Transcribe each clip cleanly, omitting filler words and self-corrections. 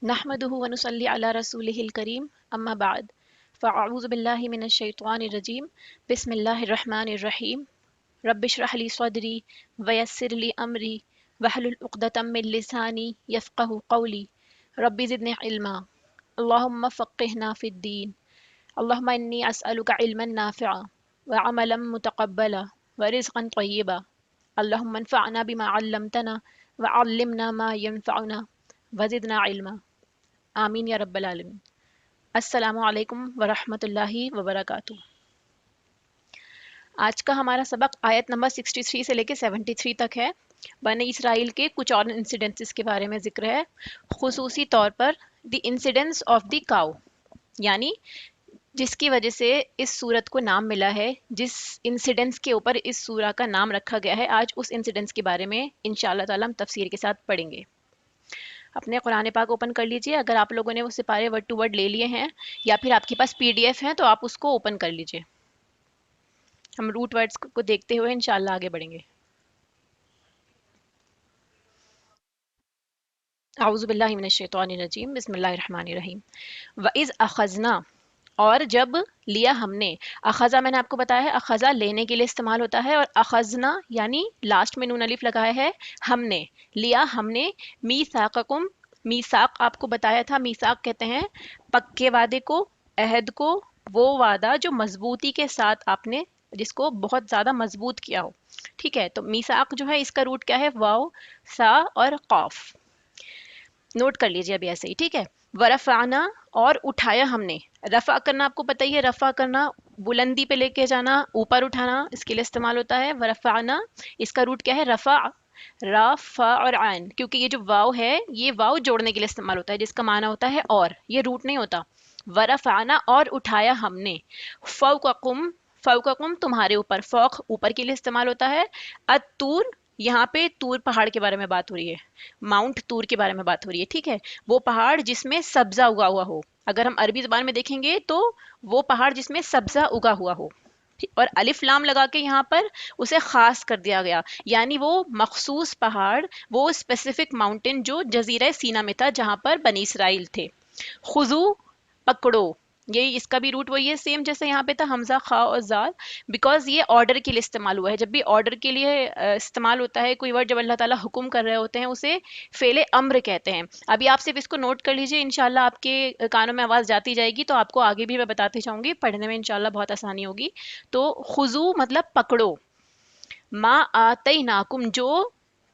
نحمده ونصلي على رسوله الكريم أما بعد فأعوذ بالله من الشيطان الرجيم بسم الله الرحمن الرحيم رب اشرح لي صدري ويسر لي أمري واحلل عقدة من لساني يفقه قولي رب زدني علما اللهم فقهنا في الدين اللهم إني أسألك علما نافعا وعملا متقبلا ورزقا طيبا اللهم انفعنا بما علمتنا وعلمنا ما ينفعنا وزدنا علما آمین یا رب العالمین۔ السلام علیکم ورحمۃ اللہ وبرکاتہ۔ آج کا ہمارا سبق آیت نمبر 63 سے لے کے 73 تک ہے۔ بنی اسرائیل کے کچھ اور انسیڈنٹس کے بارے میں ذکر ہے، خصوصی طور پر دی انسیڈنس آف دی کاؤ، یعنی جس کی وجہ سے اس سورت کو نام ملا ہے، جس انسیڈنس کے اوپر اس سورہ کا نام رکھا گیا ہے، آج اس انسیڈنس کے بارے میں انشاءاللہ تعالی ہم تفسیر کے ساتھ پڑھیں گے۔ اپنے قرآن پاک اوپن کر لیجئے، اگر آپ لوگوں نے وہ سپارے ورڈ ٹو ورڈ لے لیے ہیں یا پھر آپ کے پاس PDF ہیں تو آپ اس کو اوپن کر لیجئے۔ ہم روٹ ورڈز کو دیکھتے ہوئے انشاءاللہ آگے بڑھیں گے۔ اعوذ باللہ من الشیطان الرجیم، بسم اللہ الرحمن الرحیم۔ وَإِذْ أَخَذْنَا، اور جب لیا ہم نے، اخذا میں نے آپ کو بتایا ہے اخذا لینے کے لیے استعمال ہوتا ہے، اور اخذنا یعنی لاسٹ میں نون الف لگایا ہے، ہم نے لیا، ہم نے میثاقکم، میثاق آپ کو بتایا تھا، میثاق کہتے ہیں پکے وعدے کو، عہد کو، وہ وعدہ جو مضبوطی کے ساتھ آپ نے جس کو بہت زیادہ مضبوط کیا ہو، ٹھیک ہے۔ تو میثاق جو ہے اس کا روٹ کیا ہے؟ واو، سا اور قاف، نوٹ کر لیجیے ابھی ایسے ہی، ٹھیک ہے۔ ورفعنا، اور اٹھایا ہم نے، رفع کرنا آپ کو پتہ ہی ہے، رفع کرنا بلندی پہ لے کے جانا، اوپر اٹھانا، اس کے لیے استعمال ہوتا ہے ورفعنا۔ اس کا روٹ کیا ہے؟ رفع، را، فا اور عین، کیونکہ یہ جو واو ہے یہ واو جوڑنے کے لیے استعمال ہوتا ہے جس کا معنی ہوتا ہے اور، یہ روٹ نہیں ہوتا۔ ورفعنا، اور اٹھایا ہم نے، فوقکم، فوقکم تمہارے اوپر، فوق اوپر کے لیے استعمال ہوتا ہے۔ الطور، یہاں پہ طور پہاڑ کے بارے میں بات ہو رہی ہے، ماؤنٹ طور کے بارے میں بات ہو رہی ہے، ٹھیک ہے۔ وہ پہاڑ جس میں سبزہ اگا ہوا ہو، اگر ہم عربی زبان میں دیکھیں گے تو وہ پہاڑ جس میں سبزہ اگا ہوا ہو، اور الف لام لگا کے یہاں پر اسے خاص کر دیا گیا، یعنی وہ مخصوص پہاڑ، وہ اسپیسیفک ماؤنٹین جو جزیرہ سینا میں تھا جہاں پر بنی اسرائیل تھے۔ خذو، پکڑو، یہ اس کا بھی روٹ وہی ہے سیم جیسے یہاں پہ تھا، حمزہ، خا اور زال، بیکاز یہ آرڈر کے لیے استعمال ہوا ہے۔ جب بھی آرڈر کے لیے استعمال ہوتا ہے کوئی ورڈ، جب اللہ تعالیٰ حکم کر رہے ہوتے ہیں اسے فعل امر کہتے ہیں۔ ابھی آپ صرف اس کو نوٹ کر لیجئے، انشاءاللہ آپ کے کانوں میں آواز جاتی جائے گی تو آپ کو آگے بھی میں بتاتی جاؤں گی، پڑھنے میں انشاءاللہ بہت آسانی ہوگی۔ تو خذو مطلب پکڑو، ما آتیناکم جو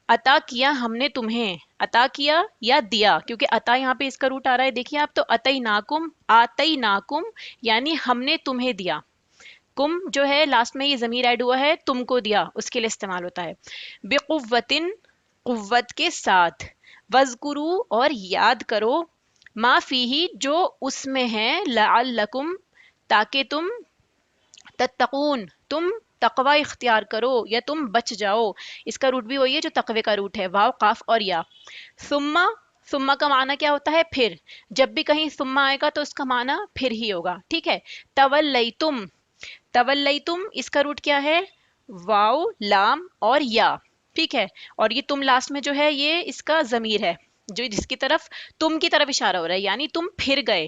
عطا کیا ہم نے تمہیں، عطا کیا یا دیا، کیونکہ عطا یہاں پہ اس کا روٹ آ رہا ہے، دیکھیے آپ، تو اتیناکم، آتیناکم یعنی ہم نے تمہیں دیا، کم جو ہے لاسٹ میں یہ ضمیر ایڈ ہوا ہے، تم کو دیا، اس کے لیے استعمال ہوتا ہے۔ بقوتن، قوت کے ساتھ، وذکرو اور یاد کرو، ما فیہ جو اس میں ہے، لعلکم تاکہ تم، تتقون تم تقوی اختیار کرو یا تم بچ جاؤ، اس کا روٹ بھی وہی ہے جو تقوی کا روٹ ہے، واو، قاف اور یا۔ ثم، ثم کا معنی کیا ہوتا ہے؟ پھر، جب بھی کہیں ثم آئے گا تو اس کا معنی پھر ہی ہوگا، ٹھیک ہے۔ تولیتم، تولیتم اس کا روٹ کیا ہے؟ واو، لام اور یا، ٹھیک ہے۔ اور یہ تم لاسٹ میں جو ہے یہ اس کا ضمیر ہے جو جس کی طرف تم کی طرف اشارہ ہو رہا ہے، یعنی تم پھر گئے۔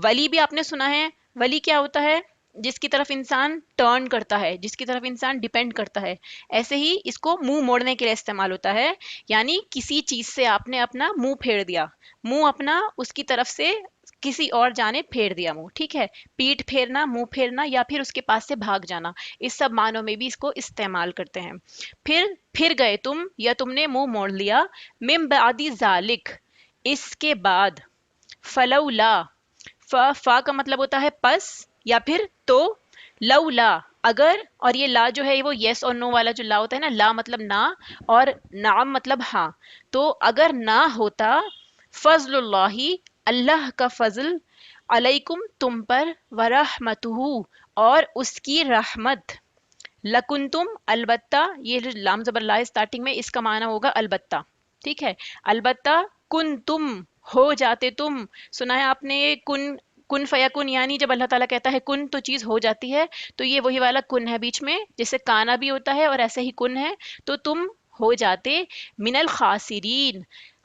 ولی بھی آپ نے سنا ہے، ولی کیا ہوتا ہے؟ جس کی طرف انسان ٹرن کرتا ہے، جس کی طرف انسان ڈیپینڈ کرتا ہے، ایسے ہی اس کو منہ موڑنے کے لیے استعمال ہوتا ہے، یعنی کسی چیز سے آپ نے اپنا منہ پھیر دیا، منہ اپنا اس کی طرف سے کسی اور جانب پھیر دیا منہ، ٹھیک ہے۔ پیٹ پھیرنا، منہ پھیرنا، یا پھر اس کے پاس سے بھاگ جانا، اس سب معنوں میں بھی اس کو استعمال کرتے ہیں۔ پھر گئے تم یا تم نے منہ موڑ لیا، من بعد ذالک اس کے بعد، فلولا، فا کا مطلب ہوتا ہے پس یا پھر تو، لولا اگر، اور یہ لا جو ہے وہ یس اور نو والا جو لا ہوتا ہے نا، لا مطلب نہ اور نعم مطلب ہاں، تو اگر نہ ہوتا، فضل اللہ اللہ کا فضل، علیکم تم پر، ورحمتہ اور اس کی رحمت، لکنتم البتہ، یہ جو لام زبر لا اسٹارٹنگ میں اس کا معنی ہوگا البتہ، ٹھیک ہے۔ البتہ کن تم ہو جاتے تم، سنا ہے آپ نے کن، کن فیکن، یعنی جب اللہ تعالیٰ کہتا ہے کن تو چیز ہو جاتی ہے، تو یہ وہی والا کن ہے بیچ میں، جیسے کانا بھی ہوتا ہے اور ایسے ہی کن ہے، تو تم ہو جاتے، من الخاسرین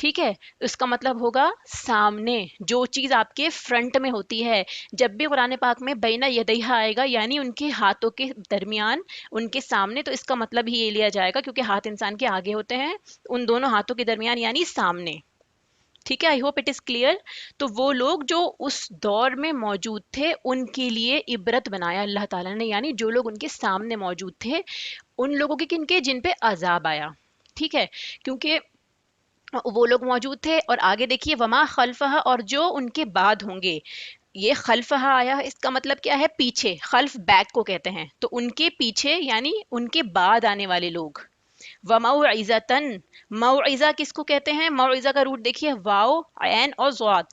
ٹھیک ہے، اس کا مطلب ہوگا سامنے، جو چیز آپ کے فرنٹ میں ہوتی ہے. جب بھی قرآن پاک میں بین یدیہا آئے گا یعنی ان کے ہاتھوں کے درمیان، ان کے سامنے، تو اس کا مطلب ہی یہ لیا جائے گا کیونکہ ہاتھ انسان کے آگے ہوتے ہیں، ان دونوں ہاتھوں کے درمیان یعنی سامنے. ٹھیک ہے، I hope it is clear. تو وہ لوگ جو اس دور میں موجود تھے ان کے لیے عبرت بنایا اللہ تعالیٰ نے، یعنی جو لوگ ان کے سامنے موجود تھے ان لوگوں کے، کن کے، جن پہ عذاب آیا. ٹھیک ہے، کیونکہ وہ لوگ موجود تھے. اور آگے دیکھیے وما خلفہ، اور جو ان کے بعد ہوں گے. یہ خلفہ آیا، اس کا مطلب کیا ہے؟ پیچھے. خلف بیک کو کہتے ہیں، تو ان کے پیچھے یعنی ان کے بعد آنے والے لوگ. وموعظتن، موعظہ کس کو کہتے ہیں؟ موعظہ کا روٹ دیکھیے، واو عین اور ضاد،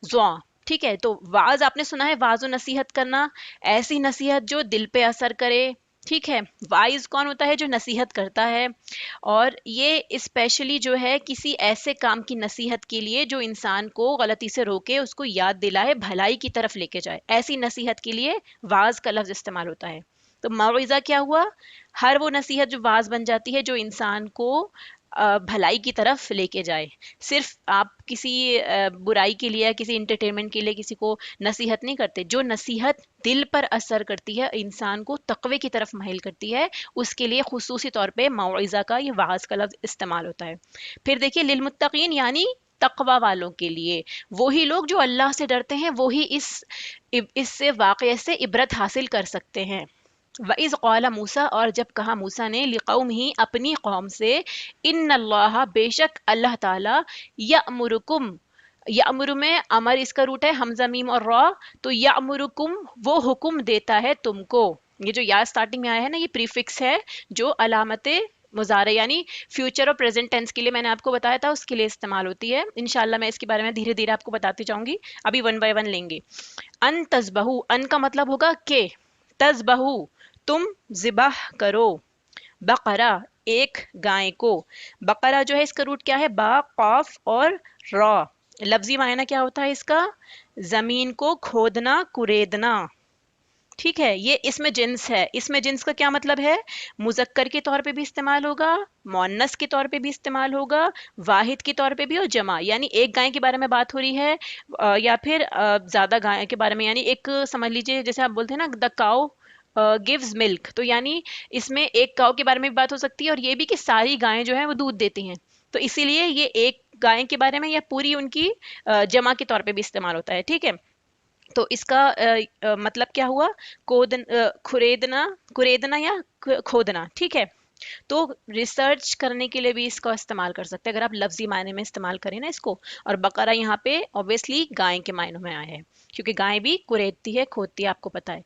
زواں. ٹھیک ہے، تو واز آپ نے سنا ہے، واز و نصیحت کرنا، ایسی نصیحت جو دل پہ اثر کرے. ٹھیک ہے، وائز کون ہوتا ہے؟ جو نصیحت کرتا ہے. اور یہ اسپیشلی جو ہے کسی ایسے کام کی نصیحت کے لیے جو انسان کو غلطی سے روکے، اس کو یاد دلائے، بھلائی کی طرف لے کے جائے، ایسی نصیحت کے لیے واز کا لفظ استعمال ہوتا ہے. تو موعظہ کیا ہوا؟ ہر وہ نصیحت جو واز بن جاتی ہے، جو انسان کو بھلائی کی طرف لے کے جائے. صرف آپ کسی برائی کے لیے، کسی انٹرٹینمنٹ کے لیے کسی کو نصیحت نہیں کرتے. جو نصیحت دل پر اثر کرتی ہے، انسان کو تقوی کی طرف مائل کرتی ہے، اس کے لیے خصوصی طور پہ موعظہ کا، یہ واعظ کا لفظ استعمال ہوتا ہے. پھر دیکھیے للمتقین یعنی تقوی والوں کے لیے، وہی لوگ جو اللہ سے ڈرتے ہیں وہی اس سے واقعے سے عبرت حاصل کر سکتے ہیں. وَإِذْ قَالَ موسیٰ، اور جب کہا موسیٰ نے، لِقَوْمِهِ اپنی قوم سے، ان اللہ بے شک اللہ تعالی، یأمرکم، یأمر میں امر اس کا روٹ ہے حمزہ میم اور را، تو یأمرکم وہ حکم دیتا ہے تم کو. یہ جو یا اسٹارٹنگ میں آیا ہے نا، یہ پریفکس ہے جو علامت مضارع یعنی فیوچر اور پریزنٹ ٹینس کے لیے میں نے آپ کو بتایا تھا، اس کے لیے استعمال ہوتی ہے. انشاءاللہ میں اس کے بارے میں دھیرے دھیرے آپ کو بتاتی جاؤں گی، ابھی ون بائی ون لیں گے. ان تذبحو، ان کا مطلب ہوگا کہ، تذبحو تم ذبح کرو، بقرہ ایک گائے کو. بقرہ جو ہے اس کا روٹ کیا ہے؟ با، قاف اور را. لفظی معنی کیا ہوتا ہے اس کا؟ زمین کو کھودنا، کوریدنا. ٹھیک ہے، یہ اس میں جنس ہے. اس میں جنس کا کیا مطلب ہے؟ مذکر کے طور پہ بھی استعمال ہوگا، مؤنث کے طور پہ بھی استعمال ہوگا، واحد کے طور پہ بھی، اور جمع یعنی ایک گائے کے بارے میں بات ہو رہی ہے یا پھر زیادہ گائے کے بارے میں. یعنی ایک سمجھ لیجئے جیسے آپ بولتے ہیں نا دا کاؤ گیوز ملک، تو یعنی اس میں ایک کاؤ کے بارے میں بھی بات ہو سکتی ہے، اور یہ بھی کہ ساری گائیں جو ہیں وہ دودھ دیتی ہیں. تو اسی لیے یہ ایک گائے کے بارے میں یا پوری ان کی جمع کے طور پہ بھی استعمال ہوتا ہے. ٹھیک ہے، تو اس کا مطلب کیا ہوا؟ کھریدنا، کوریدنا یا کھودنا. ٹھیک ہے، تو ریسرچ کرنے کے لیے بھی اس کا استعمال کر سکتے ہیں اگر آپ لفظی معنی میں استعمال کریں نا اس کو. اور بقرہ یہاں پہ اوبیسلی گائے کے معنوں میں آیا ہے، کیونکہ گائے بھی کوریدتی ہے، کھودتی ہے، آپ کو پتا ہے.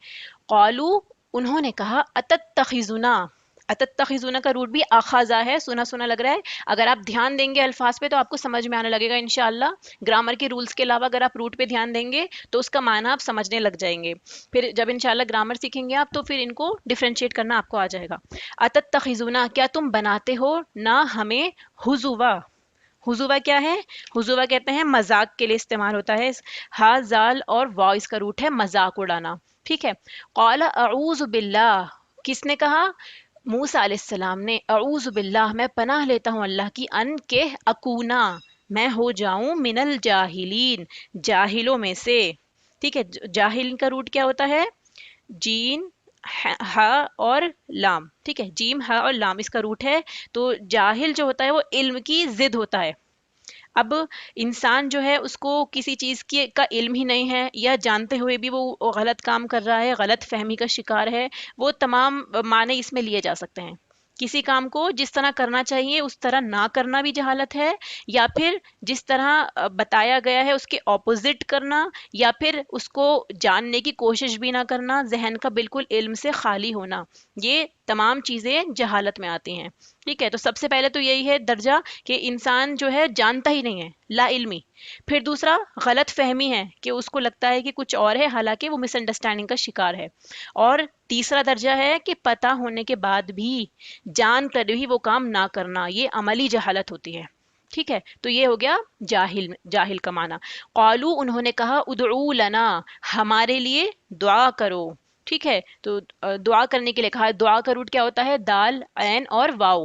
قالو انہوں نے کہا، اتتخذنا، اتتخذنا کا روٹ بھی اخذا ہے، سنا سنا لگ رہا ہے. اگر آپ دھیان دیں گے الفاظ پہ تو آپ کو سمجھ میں آنے لگے گا انشاءاللہ. گرامر کے رولز کے علاوہ اگر آپ روٹ پہ دھیان دیں گے تو اس کا معنی آپ سمجھنے لگ جائیں گے. پھر جب انشاءاللہ گرامر سیکھیں گے آپ تو پھر ان کو ڈفرینشیٹ کرنا آپ کو آ جائے گا. اتتخذنا کیا تم بناتے ہو نہ ہمیں، حضوا. حضوا کیا ہے؟ حضوا کہتے ہیں مذاق کے لیے استعمال ہوتا ہے. ہا زال اور واو اس کا روٹ ہے مذاق اڑانا. ٹھیک ہے، قال اعوذ باللہ، کس نے کہا؟ موسیٰ علیہ السلام نے. اعوذ باللہ میں پناہ لیتا ہوں اللہ کی، ان کے اکونا میں ہو جاؤں، من الجاہلین جاہلوں میں سے. ٹھیک ہے، جاہل کا روٹ کیا ہوتا ہے؟ جین ہا اور لام. ٹھیک ہے، جیم ہا اور لام اس کا روٹ ہے. تو جاہل جو ہوتا ہے وہ علم کی ضد ہوتا ہے. اب انسان جو ہے اس کو کسی چیز کی کا علم ہی نہیں ہے، یا جانتے ہوئے بھی وہ غلط کام کر رہا ہے، غلط فہمی کا شکار ہے. وہ تمام معنی اس میں لیے جا سکتے ہیں. کسی کام کو جس طرح کرنا چاہیے اس طرح نہ کرنا بھی جہالت ہے، یا پھر جس طرح بتایا گیا ہے اس کے اپوزٹ کرنا، یا پھر اس کو جاننے کی کوشش بھی نہ کرنا، ذہن کا بالکل علم سے خالی ہونا. یہ تمام چیزیں جہالت میں آتی ہیں. ٹھیک ہے، تو سب سے پہلے تو یہی ہے درجہ کہ انسان جو ہے جانتا ہی نہیں ہے، لا علمی. پھر دوسرا غلط فہمی ہے کہ اس کو لگتا ہے کہ کچھ اور ہے، حالانکہ وہ مس انڈرسٹینڈنگ کا شکار ہے. اور تیسرا درجہ ہے کہ پتہ ہونے کے بعد بھی جان کر بھی وہ کام نہ کرنا، یہ عملی جہالت ہوتی ہے. ٹھیک ہے، تو یہ ہو گیا جاہل، جاہل کا معنی. قالو انہوں نے کہا، ادعو لنا ہمارے لیے دعا کرو. ٹھیک ہے، تو دعا کرنے کے لیے کہا. دعا کا روٹ کیا ہوتا ہے؟ دال عین اور واو.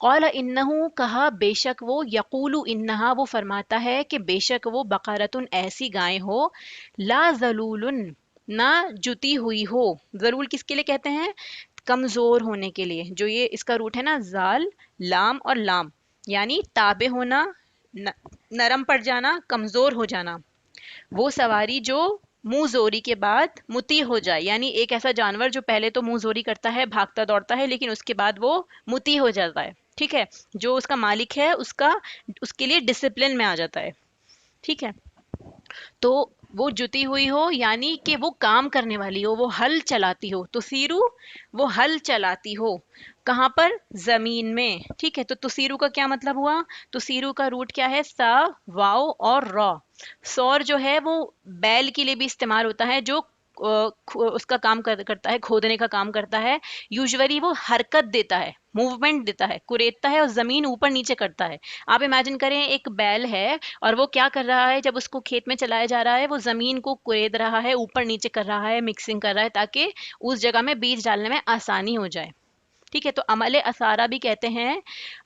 قال انہو کہا بے شک وہ، یقول انہا وہ فرماتا ہے کہ بے شک وہ، بقرتن ایسی گائے ہو، لا ذلول نہ جتی ہوئی ہو. ذلول کس کے لیے کہتے ہیں؟ کمزور ہونے کے لیے. جو یہ اس کا روٹ ہے نا، زال لام اور لام، یعنی تابع ہونا، نرم پڑ جانا، کمزور ہو جانا. وہ سواری جو منہ زوری کے بعد متی ہو جائے، یعنی ایک ایسا جانور جو پہلے تو منہ زوری کرتا ہے، بھاگتا دوڑتا ہے، لیکن اس کے بعد وہ متی ہو جاتا ہے. ٹھیک ہے، جو اس کا مالک ہے اس کے لیے ڈسپلن میں آ جاتا ہے. ٹھیک ہے، تو وہ جتی ہوئی ہو یعنی کہ وہ کام کرنے والی ہو، وہ ہل چلاتی ہو. تسیرو وہ ہل چلاتی ہو، کہاں پر؟ زمین میں. ٹھیک ہے، تو تسیرو کا کیا مطلب ہوا؟ تسیرو کا روٹ کیا ہے؟ سا، واو اور را. سور جو ہے وہ بیل کے لیے بھی استعمال ہوتا ہے، جو اس کا کام کرتا ہے، کھودنے کا کام کرتا ہے. یوزولی وہ حرکت دیتا ہے، موومنٹ دیتا ہے، کوریدتا ہے اور زمین اوپر نیچے کرتا ہے. آپ امیجن کریں ایک بیل ہے اور وہ کیا کر رہا ہے؟ جب اس کو کھیت میں چلایا جا رہا ہے، وہ زمین کو کورید رہا ہے، اوپر نیچے کر رہا ہے، مکسنگ کر رہا ہے، تاکہ اس جگہ میں بیج ڈالنے میں آسانی ہو جائے. ٹھیک ہے، تو عمل اثارہ بھی کہتے ہیں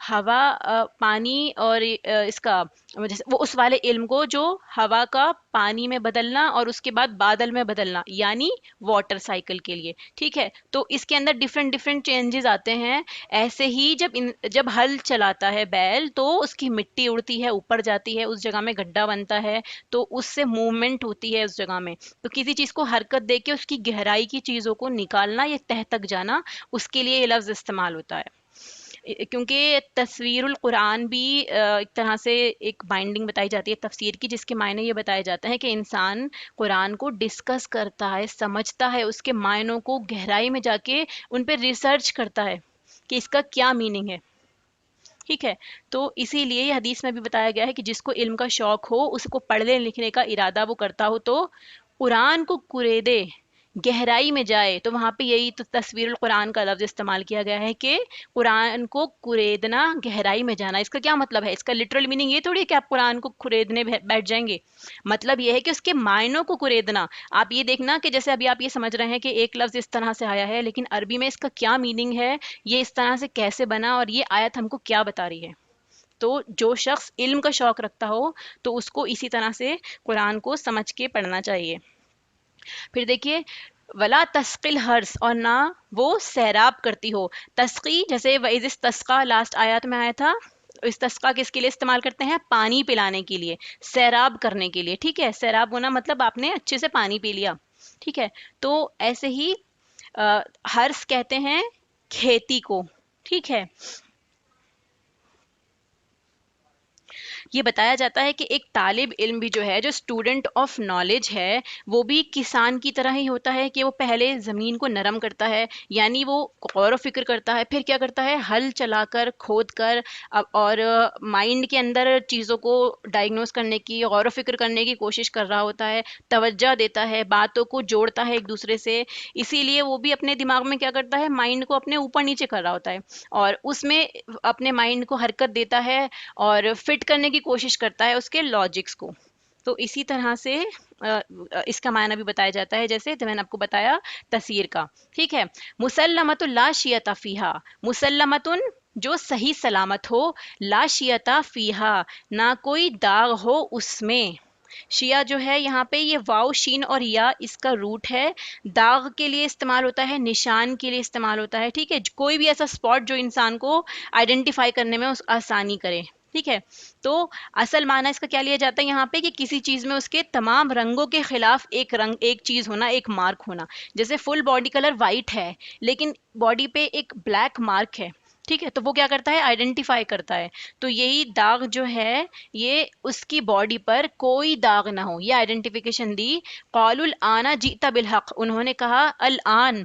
ہوا، پانی اور اس کا وہ اس والے علم کو جو ہوا کا پانی میں بدلنا اور اس کے بعد بادل میں بدلنا، یعنی واٹر سائیکل کے لیے. ٹھیک ہے، تو اس کے اندر ڈفرینٹ ڈفرینٹ چینجز آتے ہیں. ایسے ہی جب ہل چلاتا ہے بیل، تو اس کی مٹی اڑتی ہے، اوپر جاتی ہے، اس جگہ میں گڈھا بنتا ہے، تو اس سے موومنٹ ہوتی ہے اس جگہ میں. تو کسی چیز کو حرکت دے کے اس کی گہرائی کی چیزوں کو نکالنا یا تہ تک جانا، اس کے لیے یہ لفظ استعمال ہوتا ہے. کیونکہ تصویر القرآن بھی ایک طرح سے ایک بائنڈنگ بتائی جاتی ہے تفسیر کی، جس کے معنی یہ بتائے جاتے ہیں کہ انسان قرآن کو ڈسکس کرتا ہے، سمجھتا ہے، اس کے معنوں کو گہرائی میں جا کے ان پہ ریسرچ کرتا ہے کہ اس کا کیا میننگ ہے. ٹھیک ہے، تو اسی لیے یہ حدیث میں بھی بتایا گیا ہے کہ جس کو علم کا شوق ہو، اس کو پڑھنے لکھنے کا ارادہ وہ کرتا ہو، تو قرآن کو کریدے، گہرائی میں جائے. تو وہاں پہ یہی تو تصویر القرآن کا لفظ استعمال کیا گیا ہے کہ قرآن کو کریدنا، گہرائی میں جانا. اس کا کیا مطلب ہے؟ اس کا لٹرل میننگ یہ تھوڑی ہے کہ آپ قرآن کو کریدنے بیٹھ جائیں گے. مطلب یہ ہے کہ اس کے معنوں کو کریدنا. آپ یہ دیکھنا کہ جیسے ابھی آپ یہ سمجھ رہے ہیں کہ ایک لفظ اس طرح سے آیا ہے، لیکن عربی میں اس کا کیا میننگ ہے، یہ اس طرح سے کیسے بنا، اور یہ آیت ہم کو کیا بتا رہی ہے. تو جو شخص علم کا شوق رکھتا ہو، تو اس کو اسی طرح سے قرآن کو سمجھ کے پڑھنا چاہیے. پھر دیکھیے، ولا تسقل ہرس، اور نہ وہ سیراب کرتی ہو. تسقی جیسے وَإِذِ اسْتَسْقَىٰ لاسٹ آیات میں آیا تھا، استسقا کس کے لیے استعمال کرتے ہیں؟ پانی پلانے کے لیے، سیراب کرنے کے لیے. ٹھیک ہے، سیراب ہونا مطلب آپ نے اچھے سے پانی پی لیا. ٹھیک ہے، تو ایسے ہی ہرس کہتے ہیں کھیتی کو. ٹھیک ہے، یہ بتایا جاتا ہے کہ ایک طالب علم بھی جو ہے، جو اسٹوڈنٹ آف نالج ہے، وہ بھی کسان کی طرح ہی ہوتا ہے کہ وہ پہلے زمین کو نرم کرتا ہے، یعنی وہ غور و فکر کرتا ہے، پھر کیا کرتا ہے؟ ہل چلا کر، کھود کر، اور مائنڈ کے اندر چیزوں کو ڈائگنوز کرنے کی، غور و فکر کرنے کی کوشش کر رہا ہوتا ہے، توجہ دیتا ہے، باتوں کو جوڑتا ہے ایک دوسرے سے. اسی لیے وہ بھی اپنے دماغ میں کیا کرتا ہے؟ مائنڈ کو اپنے اوپر نیچے کر رہا ہوتا ہے، اور اس میں اپنے مائنڈ کو حرکت دیتا ہے اور فٹ کرنے کی کوشش کرتا ہے اس کے لاجکس کو. تو اسی طرح سے اس کا معنی بھی بتایا جاتا ہے، جیسے میں نے آپ کو بتایا تسیر کا. ٹھیک ہے، مسلمۃ لا شیۃ فیہا، مسلمۃ جو صحیح سلامت ہو، لا شیۃ فیہا نہ کوئی داغ ہو اس میں. شیعہ جو ہے یہاں پہ یہ واو شین اور یا اس کا روٹ ہے. داغ کے لیے استعمال ہوتا ہے، نشان کے لیے استعمال ہوتا ہے. ٹھیک ہے، کوئی بھی ایسا اسپاٹ جو انسان کو آئیڈینٹیفائی کرنے میں آسانی کرے. ٹھیک ہے، تو اصل معنی اس کا کیا لیا جاتا ہے یہاں پہ کہ کسی چیز میں اس کے تمام رنگوں کے خلاف ایک رنگ، ایک چیز ہونا، ایک مارک ہونا. جیسے فل باڈی کلر وائٹ ہے، لیکن باڈی پہ ایک بلیک مارک ہے. ٹھیک ہے، تو وہ کیا کرتا ہے؟ آئیڈینٹیفائی کرتا ہے. تو یہی داغ جو ہے، یہ اس کی باڈی پر کوئی داغ نہ ہو، یہ آئیڈینٹیفیکیشن دی. قالوا الآن جئت بالحق، انہوں نے کہا الآن،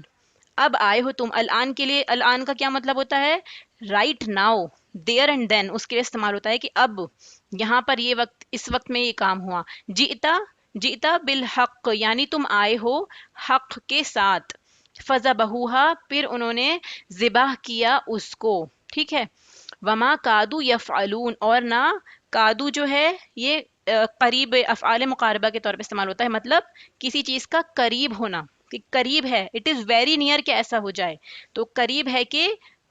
اب آئے ہو تم. الآن کے لیے، الآن کا کیا مطلب ہوتا ہے؟ Right now, there and then, اس کے لیے استعمال ہوتا ہے کہ اب، یہاں پر یہ وقت، اس وقت میں یہ کام ہوا. جئتا، جئتا بالحق یعنی تم آئے ہو حق کے ساتھ. فذبحوها، پھر انہوں نے ذبح کیا اس کو. ٹھیک ہے، وما کادو یفعلون، اور نہ کادو جو ہے یہ قریب افعال مقاربہ کے طور پہ استعمال ہوتا ہے، مطلب کسی چیز کا قریب ہونا، کہ قریب ہے، اٹ از ویری نیئر کہ ایسا ہو جائے. تو قریب ہے کہ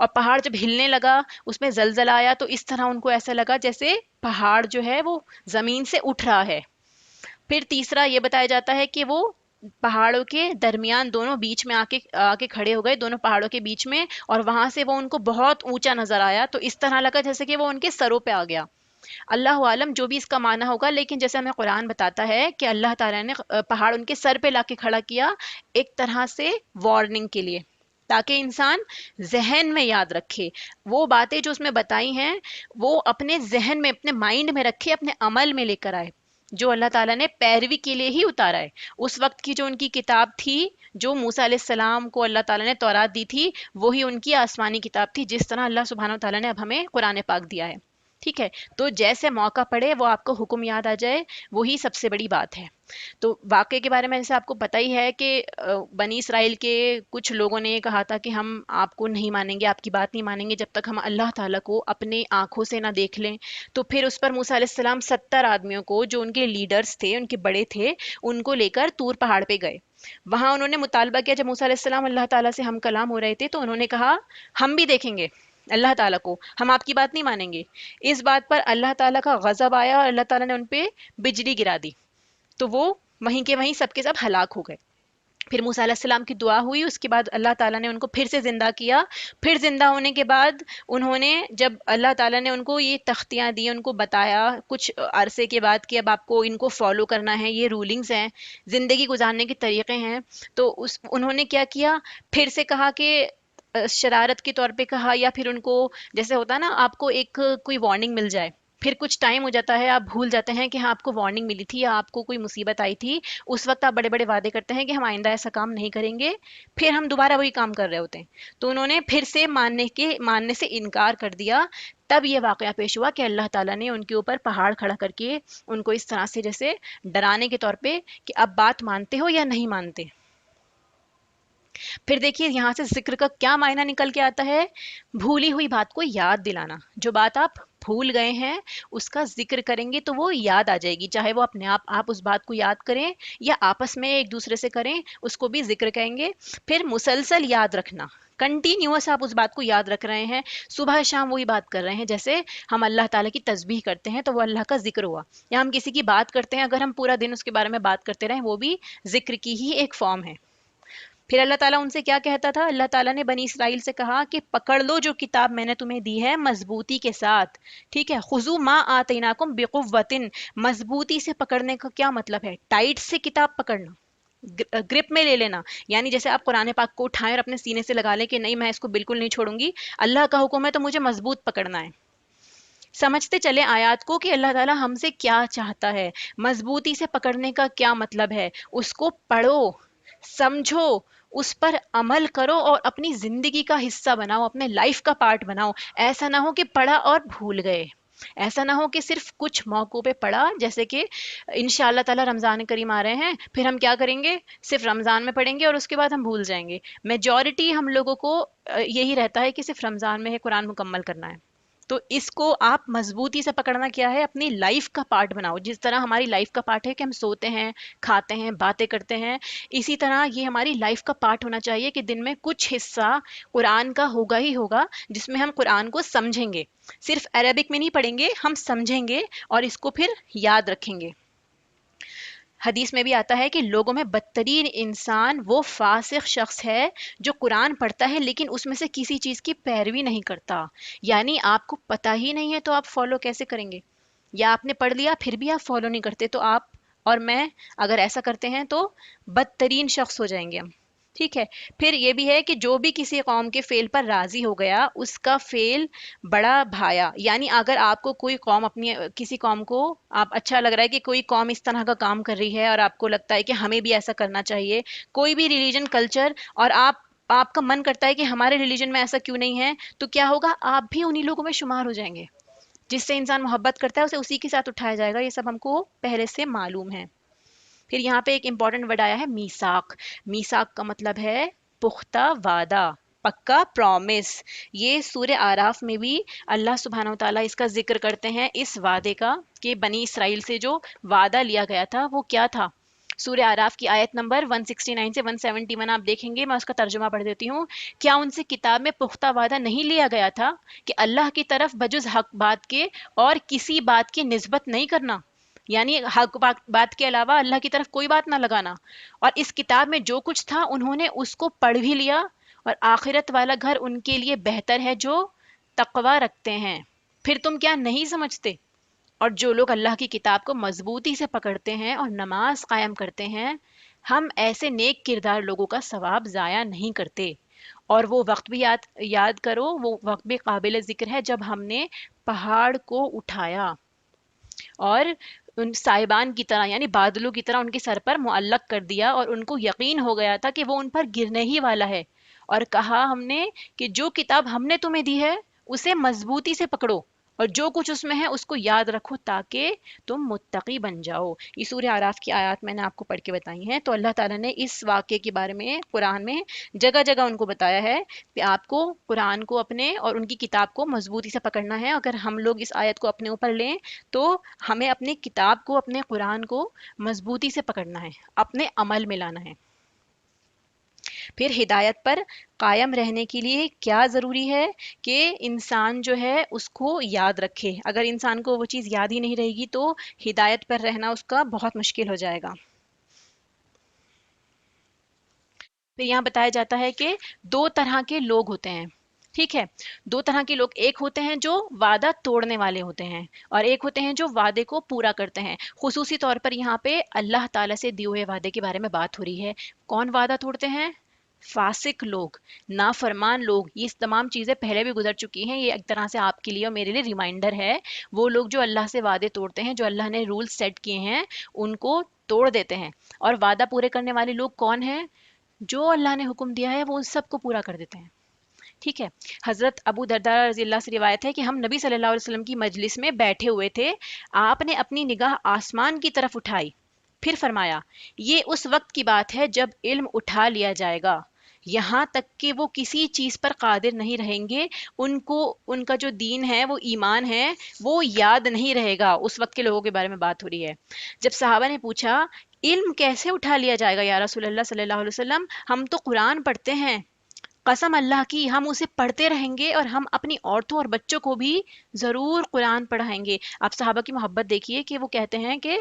اور پہاڑ جب ہلنے لگا، اس میں زلزلہ آیا، تو اس طرح ان کو ایسا لگا جیسے پہاڑ جو ہے وہ زمین سے اٹھ رہا ہے۔ پھر تیسرا یہ بتایا جاتا ہے کہ وہ پہاڑوں کے درمیان دونوں بیچ میں آ کے کھڑے ہو گئے، دونوں پہاڑوں کے بیچ میں، اور وہاں سے وہ ان کو بہت اونچا نظر آیا، تو اس طرح لگا جیسے کہ وہ ان کے سروں پہ آ گیا۔ اللہ عالم جو بھی اس کا معنی ہوگا، لیکن جیسے ہمیں قرآن بتاتا ہے کہ اللہ تعالیٰ نے پہاڑ ان کے سر پہ لا کے کھڑا کیا، ایک طرح سے وارننگ کے لیے، تاکہ انسان ذہن میں یاد رکھے وہ باتیں جو اس میں بتائی ہیں، وہ اپنے ذہن میں، اپنے مائنڈ میں رکھے، اپنے عمل میں لے کر آئے، جو اللہ تعالیٰ نے پیروی کے لیے ہی اتارا ہے۔ اس وقت کی جو ان کی کتاب تھی، جو موسیٰ علیہ السلام کو اللہ تعالیٰ نے تورات دی تھی، وہی ان کی آسمانی کتاب تھی، جس طرح اللہ سبحانہ و تعالیٰ نے اب ہمیں قرآن پاک دیا ہے۔ ٹھیک ہے، تو جیسے موقع پڑے وہ آپ کو حکم یاد آ جائے، وہی سب سے بڑی بات ہے۔ تو واقعے کے بارے میں جیسے آپ کو پتہ ہی ہے کہ بنی اسرائیل کے کچھ لوگوں نے یہ کہا تھا کہ ہم آپ کو نہیں مانیں گے، آپ کی بات نہیں مانیں گے جب تک ہم اللہ تعالیٰ کو اپنے آنکھوں سے نہ دیکھ لیں۔ تو پھر اس پر موسیٰ علیہ السلام 70 آدمیوں کو، جو ان کے لیڈرز تھے، ان کے بڑے تھے، ان کو لے کر طور پہاڑ پہ گئے۔ وہاں انہوں نے مطالبہ کیا، جب موسیٰ علیہ السلام اللہ تعالیٰ سے ہم کلام ہو رہے تھے، تو انہوں نے کہا ہم بھی دیکھیں گے اللہ تعالیٰ کو، ہم آپ کی بات نہیں مانیں گے۔ اس بات پر اللہ تعالیٰ کا غضب آیا اور اللہ تعالیٰ نے ان پہ بجلی گرا دی، تو وہ وہیں کے وہیں سب کے سب ہلاک ہو گئے۔ پھر موسیٰ علیہ السلام کی دعا ہوئی، اس کے بعد اللہ تعالیٰ نے ان کو پھر سے زندہ کیا۔ پھر زندہ ہونے کے بعد انہوں نے، جب اللہ تعالیٰ نے ان کو یہ تختیاں دی، ان کو بتایا کچھ عرصے کے بعد کہ اب آپ کو ان کو فالو کرنا ہے، یہ رولنگز ہیں، زندگی گزارنے کے طریقے ہیں، تو انہوں نے کیا کیا، پھر سے کہا کہ شرارت کے طور پہ کہا، یا پھر ان کو جیسے ہوتا ہے نا، آپ کو ایک کوئی وارننگ مل جائے، پھر کچھ ٹائم ہو جاتا ہے، آپ بھول جاتے ہیں کہ ہاں آپ کو وارننگ ملی تھی یا آپ کو کوئی مصیبت آئی تھی، اس وقت آپ بڑے بڑے وعدے کرتے ہیں کہ ہم آئندہ ایسا کام نہیں کریں گے، پھر ہم دوبارہ وہی کام کر رہے ہوتے ہیں۔ تو انہوں نے پھر سے ماننے سے انکار کر دیا۔ تب یہ واقعہ پیش ہوا کہ اللہ تعالیٰ نے ان کے اوپر پہاڑ کھڑا کر کے ان کو اس طرح سے جیسے ڈرانے کے طور پہ کہ اب بات مانتے ہو یا نہیں مانتے۔ پھر دیکھیے یہاں سے ذکر کا کیا معنی نکل کے آتا ہے، بھولی ہوئی بات کو یاد دلانا۔ جو بات آپ بھول گئے ہیں اس کا ذکر کریں گے تو وہ یاد آ جائے گی، چاہے وہ اپنے آپ اس بات کو یاد کریں یا آپس میں ایک دوسرے سے کریں، اس کو بھی ذکر کہیں گے۔ پھر مسلسل یاد رکھنا، کنٹینیوس آپ اس بات کو یاد رکھ رہے ہیں، صبح شام وہی بات کر رہے ہیں، جیسے ہم اللہ تعالیٰ کی تسبیح کرتے ہیں تو وہ اللہ کا ذکر ہوا، یا ہم کسی کی بات کرتے ہیں، اگر ہم پورا دن اس کے بارے میں بات کرتے رہیں، وہ بھی ذکر کی ہی ایک فارم ہے۔ پھر اللہ تعالیٰ ان سے کیا کہتا تھا، اللہ تعالیٰ نے بنی اسرائیل سے کہا کہ پکڑ لو جو کتاب میں نے تمہیں دی ہے مضبوطی کے ساتھ، ٹھیک ہے، خذوا ما آتیناکم بقوۃ، مضبوطی سے پکڑنے کا کیا مطلب ہے، ٹائٹ سے کتاب پکڑنا، گرپ میں لے لینا، یعنی جیسے آپ قرآن پاک کو اٹھائیں اور اپنے سینے سے لگا لیں کہ نہیں میں اس کو بالکل نہیں چھوڑوں گی، اللہ کا حکم ہے تو مجھے مضبوط پکڑنا ہے۔ سمجھتے چلے آیات کو کہ اللہ تعالیٰ ہم سے کیا چاہتا ہے، مضبوطی سے پکڑنے کا کیا مطلب ہے، اس کو پڑھو، سمجھو، اس پر عمل کرو اور اپنی زندگی کا حصہ بناؤ، اپنے لائف کا پارٹ بناؤ۔ ایسا نہ ہو کہ پڑھا اور بھول گئے، ایسا نہ ہو کہ صرف کچھ موقعوں پہ پڑھا، جیسے کہ انشاءاللہ تعالیٰ رمضان کریم آ رہے ہیں، پھر ہم کیا کریں گے، صرف رمضان میں پڑھیں گے اور اس کے بعد ہم بھول جائیں گے۔ میجورٹی ہم لوگوں کو یہی رہتا ہے کہ صرف رمضان میں ہے قرآن مکمل کرنا ہے۔ تو اس کو آپ مضبوطی سے پکڑنا کیا ہے، اپنی لائف کا پارٹ بناؤ، جس طرح ہماری لائف کا پارٹ ہے کہ ہم سوتے ہیں، کھاتے ہیں، باتیں کرتے ہیں، اسی طرح یہ ہماری لائف کا پارٹ ہونا چاہیے کہ دن میں کچھ حصہ قرآن کا ہوگا ہی ہوگا، جس میں ہم قرآن کو سمجھیں گے، صرف عربک میں نہیں پڑھیں گے، ہم سمجھیں گے اور اس کو پھر یاد رکھیں گے۔ حدیث میں بھی آتا ہے کہ لوگوں میں بدترین انسان وہ فاسق شخص ہے جو قرآن پڑھتا ہے لیکن اس میں سے کسی چیز کی پیروی نہیں کرتا، یعنی آپ کو پتہ ہی نہیں ہے تو آپ فالو کیسے کریں گے، یا آپ نے پڑھ لیا پھر بھی آپ فالو نہیں کرتے، تو آپ اور میں اگر ایسا کرتے ہیں تو بدترین شخص ہو جائیں گے ہم۔ ٹھیک ہے، پھر یہ بھی ہے کہ جو بھی کسی قوم کے فعل پر راضی ہو گیا اس کا فعل بڑا بھایا، یعنی اگر آپ کو کوئی قوم، اپنی کسی قوم کو آپ اچھا لگ رہا ہے کہ کوئی قوم اس طرح کا کام کر رہی ہے اور آپ کو لگتا ہے کہ ہمیں بھی ایسا کرنا چاہیے، کوئی بھی ریلیجن کلچر، اور آپ کا من کرتا ہے کہ ہمارے ریلیجن میں ایسا کیوں نہیں ہے، تو کیا ہوگا، آپ بھی انہی لوگوں میں شمار ہو جائیں گے۔ جس سے انسان محبت کرتا ہے اسے اسی کے ساتھ اٹھایا جائے گا، یہ سب ہم کو پہلے سے معلوم ہے۔ پھر یہاں پہ ایک امپورٹنٹ ورڈ آیا ہے میثاق۔ میثاق کا مطلب ہے پختہ وعدہ، پکا پرومس۔ یہ سورہ آراف میں بھی اللہ سبحانہ و تعالیٰ اس کا ذکر کرتے ہیں، اس وعدے کا، کہ بنی اسرائیل سے جو وعدہ لیا گیا تھا وہ کیا تھا، سورہ آراف کی آیت نمبر 169 سے 171 آپ دیکھیں گے، میں اس کا ترجمہ پڑھ دیتی ہوں. کیا ان سے کتاب میں پختہ وعدہ نہیں لیا گیا تھا کہ اللہ کی طرف بجز حق بات کے اور کسی بات کی نسبت نہیں کرنا، یعنی حق بات کے علاوہ اللہ کی طرف کوئی بات نہ لگانا، اور اس کتاب میں جو کچھ تھا انہوں نے اس کو پڑھ بھی لیا، اور آخرت والا گھر ان کے لیے بہتر ہے جو تقوی رکھتے ہیں. پھر تم کیا نہیں سمجھتے؟ اور جو لوگ اللہ کی کتاب کو مضبوطی سے پکڑتے ہیں اور نماز قائم کرتے ہیں، ہم ایسے نیک کردار لوگوں کا ثواب ضائع نہیں کرتے. اور وہ وقت بھی یاد کرو، وہ وقت بھی قابل ذکر ہے جب ہم نے پہاڑ کو اٹھایا اور ان صاحبان کی طرح یعنی بادلوں کی طرح ان کے سر پر معلق کر دیا، اور ان کو یقین ہو گیا تھا کہ وہ ان پر گرنے ہی والا ہے. اور کہا ہم نے کہ جو کتاب ہم نے تمہیں دی ہے اسے مضبوطی سے پکڑو، اور جو کچھ اس میں ہے اس کو یاد رکھو تاکہ تم متقی بن جاؤ. یہ سورہ اعراف کی آیات میں نے آپ کو پڑھ کے بتائی ہیں. تو اللہ تعالیٰ نے اس واقعے کے بارے میں قرآن میں جگہ جگہ ان کو بتایا ہے کہ آپ کو قرآن کو اپنے اور ان کی کتاب کو مضبوطی سے پکڑنا ہے. اگر ہم لوگ اس آیت کو اپنے اوپر لیں تو ہمیں اپنی کتاب کو، اپنے قرآن کو مضبوطی سے پکڑنا ہے، اپنے عمل میں لانا ہے. پھر ہدایت پر قائم رہنے کے لیے کیا ضروری ہے کہ انسان جو ہے اس کو یاد رکھے. اگر انسان کو وہ چیز یاد ہی نہیں رہے گی تو ہدایت پر رہنا اس کا بہت مشکل ہو جائے گا. پھر یہاں بتایا جاتا ہے کہ دو طرح کے لوگ ہوتے ہیں. ٹھیک ہے، دو طرح کے لوگ، ایک ہوتے ہیں جو وعدہ توڑنے والے ہوتے ہیں، اور ایک ہوتے ہیں جو وعدے کو پورا کرتے ہیں. خصوصی طور پر یہاں پہ اللہ تعالیٰ سے دیے ہوئے وعدے کے بارے میں بات ہو رہی ہے. کون وعدہ توڑتے ہیں؟ فاسق لوگ، نافرمان لوگ. یہ تمام چیزیں پہلے بھی گزر چکی ہیں، یہ ایک طرح سے آپ کے لیے اور میرے لیے ریمائنڈر ہے. وہ لوگ جو اللہ سے وعدے توڑتے ہیں، جو اللہ نے رول سیٹ کیے ہیں ان کو توڑ دیتے ہیں. اور وعدہ پورے کرنے والے لوگ کون ہیں؟ جو اللہ نے حکم دیا ہے وہ ان سب کو پورا کر دیتے ہیں. ٹھیک ہے. حضرت ابو درداء رضی اللہ سے روایت ہے کہ ہم نبی صلی اللہ علیہ وسلم کی مجلس میں بیٹھے ہوئے تھے. آپ نے اپنی نگاہ آسمان کی طرف اٹھائی، پھر فرمایا یہ اس وقت کی بات ہے جب علم اٹھا لیا جائے گا، یہاں تک کہ وہ کسی چیز پر قادر نہیں رہیں گے. ان کو ان کا جو دین ہے، وہ ایمان ہے، وہ یاد نہیں رہے گا. اس وقت کے لوگوں کے بارے میں بات ہو رہی ہے. جب صحابہ نے پوچھا علم کیسے اٹھا لیا جائے گا یا رسول اللہ صلی اللہ علیہ وسلم، ہم تو قرآن پڑھتے ہیں. قسم اللہ کی ہم اسے پڑھتے رہیں گے اور ہم اپنی عورتوں اور بچوں کو بھی ضرور قرآن پڑھائیں گے. آپ صحابہ کی محبت دیکھیے کہ وہ کہتے ہیں کہ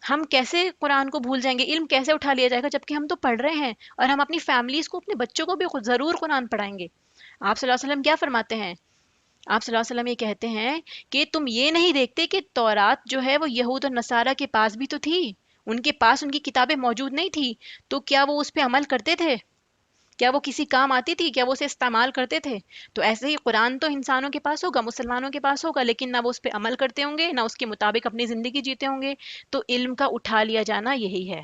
ہم کیسے قرآن کو بھول جائیں گے، علم کیسے اٹھا لیا جائے گا، جبکہ ہم تو پڑھ رہے ہیں اور ہم اپنی فیملیز کو، اپنے بچوں کو بھی ضرور قرآن پڑھائیں گے. آپ صلی اللہ علیہ وسلم کیا فرماتے ہیں؟ آپ صلی اللہ علیہ وسلم یہ کہتے ہیں کہ تم یہ نہیں دیکھتے کہ تورات جو ہے وہ یہود اور نصارہ کے پاس بھی تو تھی، ان کے پاس ان کی کتابیں موجود نہیں تھی، تو کیا وہ اس پہ عمل کرتے تھے؟ کیا وہ کسی کام آتی تھی؟ کیا وہ اسے استعمال کرتے تھے؟ تو ایسے ہی قرآن تو انسانوں کے پاس ہوگا، مسلمانوں کے پاس ہوگا، لیکن نہ وہ اس پہ عمل کرتے ہوں گے، نہ اس کے مطابق اپنی زندگی جیتے ہوں گے. تو علم کا اٹھا لیا جانا یہی ہے.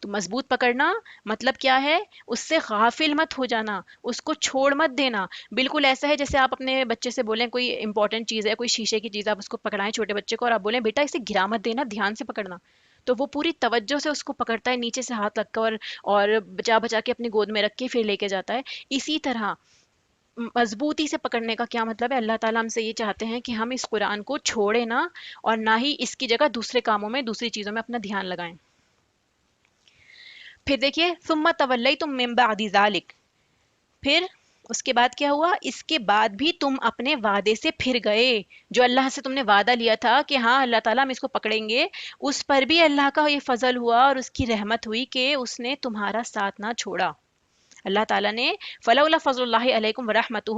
تو مضبوط پکڑنا مطلب کیا ہے؟ اس سے غافل مت ہو جانا، اس کو چھوڑ مت دینا. بالکل ایسا ہے جیسے آپ اپنے بچے سے بولیں کوئی امپورٹنٹ چیز ہے، کوئی شیشے کی چیز، آپ اس کو پکڑائیں چھوٹے بچے کو اور آپ بولیں بیٹا اسے گرا مت دینا، دھیان سے پکڑنا. تو وہ پوری توجہ سے اس کو پکڑتا ہے، نیچے سے ہاتھ رکھ کر اور بچا بچا کے اپنی گود میں رکھ کے پھر لے کے جاتا ہے. اسی طرح مضبوطی سے پکڑنے کا کیا مطلب ہے؟ اللہ تعالیٰ ہم سے یہ چاہتے ہیں کہ ہم اس قرآن کو چھوڑیں نہ، اور نہ ہی اس کی جگہ دوسرے کاموں میں، دوسری چیزوں میں اپنا دھیان لگائیں. پھر دیکھیے ثم تولیتم من بعد ذلک، پھر اس کے بعد کیا ہوا؟ اس کے بعد بھی تم اپنے وعدے سے پھر گئے. جو اللہ سے تم نے وعدہ لیا تھا کہ ہاں اللہ تعالیٰ ہم اس کو پکڑیں گے، اس پر بھی اللہ کا یہ فضل ہوا اور اس کی رحمت ہوئی کہ اس نے تمہارا ساتھ نہ چھوڑا. اللہ تعالیٰ نے فلولا فضل اللہ علیکم ورحمتہ